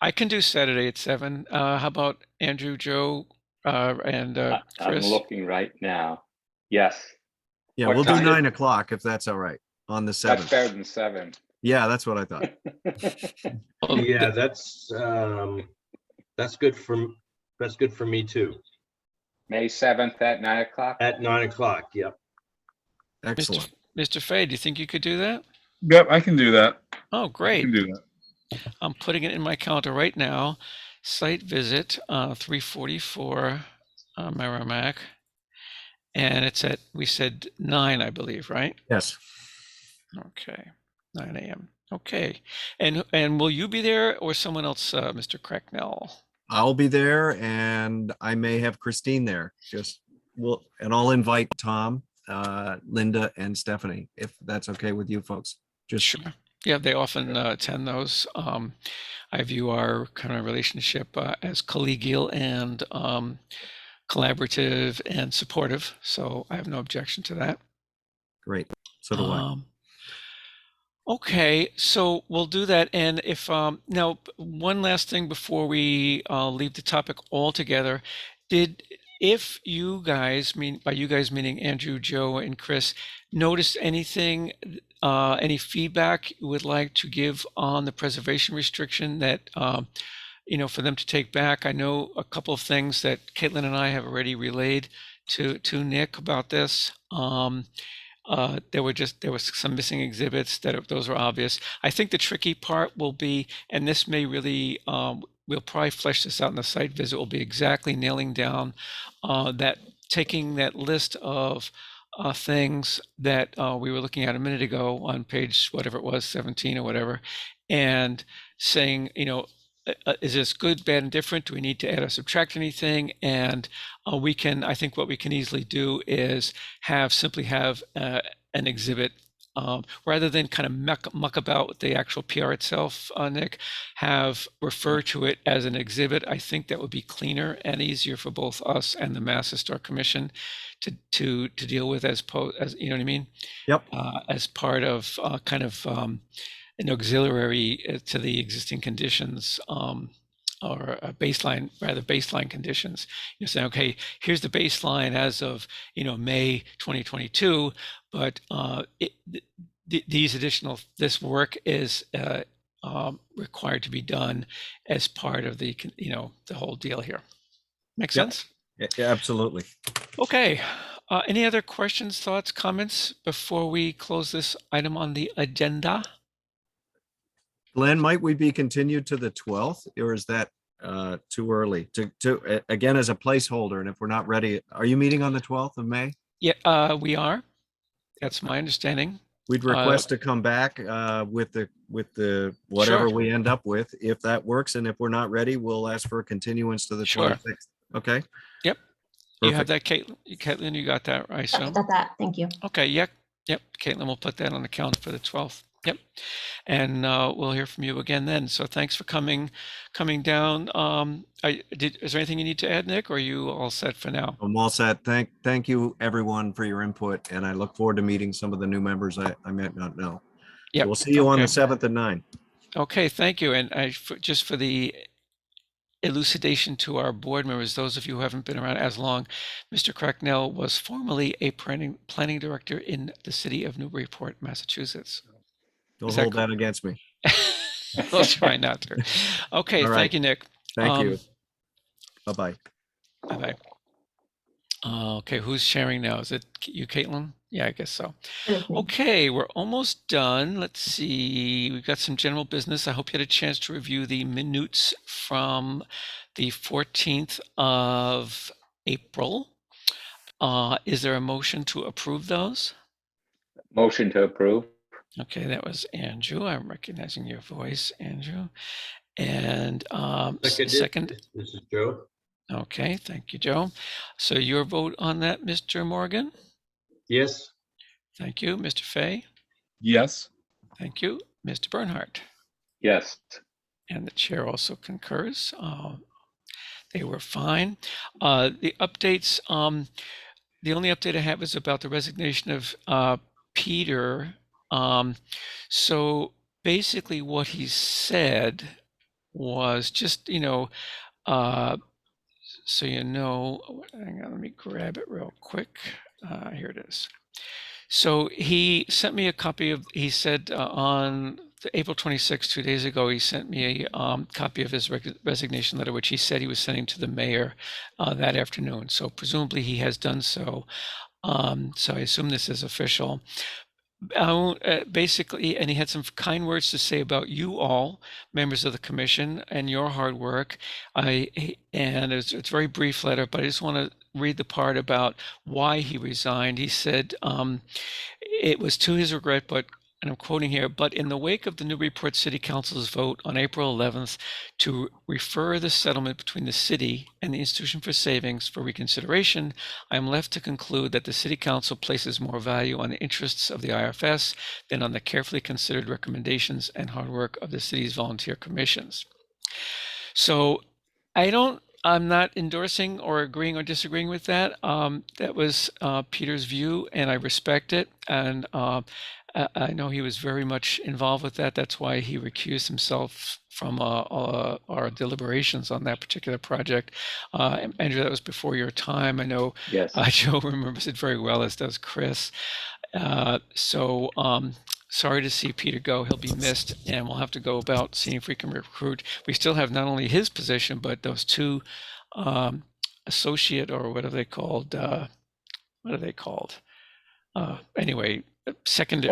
I can do Saturday at 7. How about Andrew, Joe, and Chris? I'm looking right now. Yes. Yeah, What we'll do time? 9 o'clock if that's all right on the 7th. That's better than 7. Yeah, that's what I thought. Yeah, that's good for me too. May 7th at 9 o'clock? At 9 o'clock, yep. Excellent. Mr. Fay, do you think you could do that? Yep, I can do that. Oh, I great. can do that. I'm putting it in my calendar right now. Site visit, 344 Merrimack. And it's we said 9, I believe, right? Yes. Okay, 9 a.m. Okay. And will you be there or someone else, Mr. Cracknell? I'll be there and I may have Christine there. And I'll invite Tom, Linda and Stephanie, if that's okay with you folks. Just Sure. Yeah, they often attend those. I view our kind of relationship as collegial and collaborative and supportive. So I have no objection to that. great. So do I. Okay, so we'll do that. And if now one last thing before we leave the topic altogether, if you guys, by you guys meaning Andrew, Joe, and Chris, noticed anything, any feedback you would like to give on the preservation restriction that for them to take back? I know a couple of things that Caitlin and I have already relayed to Nick about this. There was some missing exhibits those were obvious. I think the tricky part will be, and this may really, we'll probably flesh this out in the site visit, will be exactly nailing down taking that list of things that we were looking at a minute ago on page, whatever it was, 17 or whatever, and saying, is this good, bad, and different? Do we need to add or subtract anything? And I think what we can easily do is simply have an exhibit rather than kind of muck about with the actual PR itself, Nick, refer to it as an exhibit. I think that would be cleaner and easier for both us and the Mass Historic Commission to deal with as you know what I mean? Yep. As part of kind of an auxiliary to the existing conditions, or a baseline conditions. You're saying, okay, here's the baseline as of May 2022, but this work is required to be done as part of the whole deal here. Make sense? Yeah, absolutely. Okay. Any other questions, thoughts, comments before we close this item on the agenda? Glenn, might we be continued to the 12th, or is that too early to again as a placeholder? And if we're not ready, are you meeting on the 12th of May? Yeah, we are. That's my understanding. We'd request to come back with the whatever Sure. we end up with, if that works. And if we're not ready, we'll ask for a continuance to the Sure. 26th. Okay. Yep. Perfect. You have that, Caitlin, you got that, I assume? Got that. Thank you. Okay, yep. Caitlin will put that on the calendar for the 12th. Yep. And we'll hear from you again then. So thanks for coming down. Is there anything you need to add, Nick, or are you all set for now? I'm all set. Thank you everyone for your input. And I look forward to meeting some of the new members I might not know. Yeah. So we'll see you on the 7th at 9. Okay, thank you. And just for the elucidation to our board members, those of you who haven't been around as long, Mr. Cracknell was formerly a planning director in the city of Newburyport, Massachusetts. Don't hold that against me. We'll try not to. Okay, right. Thank you, Nick. Thank you. Bye-bye. Bye-bye. Okay, who's sharing now? Is it you, Caitlin? Yeah, I guess so. Okay, we're almost done. Let's see. We've got some general business. I hope you had a chance to review the minutes from the 14th of April. Is there a motion to approve those? Motion to approve. Okay, that was Andrew. I'm recognizing your voice, Andrew. And second. This is Joe. Okay, thank you, Joe. So your vote on that, Mr. Morgan? Yes. Thank you, Mr. Fay. Yes. Thank you, Mr. Bernhardt. Yes. And the chair also concurs. They were fine. The updates, the only update I have is about the resignation of Peter. So basically what he said was just, so hang on, let me grab it real quick. Here it is. So he sent me a copy he said on April 26th, 2 days ago, he sent me a copy of his resignation letter, which he said he was sending to the mayor that afternoon. So presumably he has done so. So I assume this is official. Basically, and he had some kind words to say about you all, members of the commission, and your hard work. And it's a very brief letter, but I just want to read the part about why he resigned. He said it was to his regret, but and I'm quoting here, but in the wake of the Newburyport City Council's vote on April 11th to refer the settlement between the city and the Institution for Savings for reconsideration, I am left to conclude that the City Council places more value on the interests of the IFS than on the carefully considered recommendations and hard work of the city's volunteer commissions. So I'm not endorsing or agreeing or disagreeing with that. That was Peter's view, and I respect it. And I know he was very much involved with that. That's why he recused himself from our deliberations on that particular project. Andrew, that was before your time. I know Yes. Joe remembers it very well, as does Chris. Sorry to see Peter go. He'll be missed, and we'll have to go about seeing if we can recruit. We still have not only his position, but those two associate, or what are they called? Anyway, second,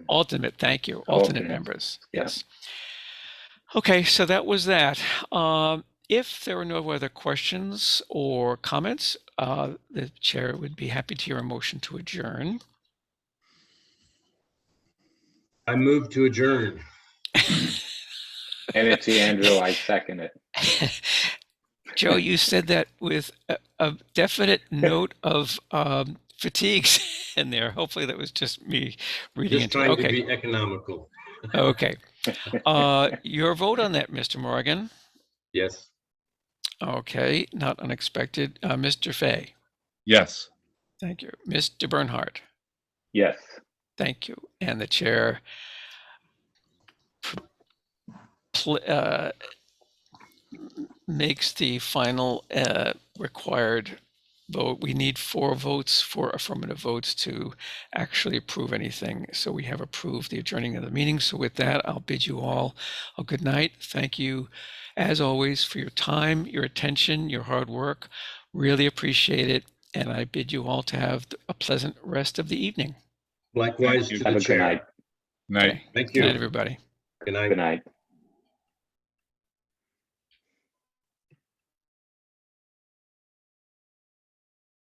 alternate. Thank you, alternate members. Yeah. Yes. Okay, so that was that. If there are no other questions or comments, the chair would be happy to hear a motion to adjourn. I move to adjourn. And it's Andrew, I second it. Joe, you said that with a definite note of fatigue in there. Hopefully that was just me reading Just into it. trying to Okay. be economical. Okay. Your vote on that, Mr. Morgan? Yes. Okay, not unexpected. Mr. Fay? Yes. Thank you. Mr. Bernhardt? Yes. Thank you. And the chair makes the final required vote. We need 4 votes, 4 affirmative votes to actually approve anything. So we have approved the adjourning of the meeting. So with that, I'll bid you all a good night. Thank you, as always, for your time, your attention, your hard work. Really appreciate it. And I bid you all to have a pleasant rest of the evening. Likewise Thank you. to Have the a good chair. night. Night. Okay. Thank Good you. night, everybody. Good night. Good night.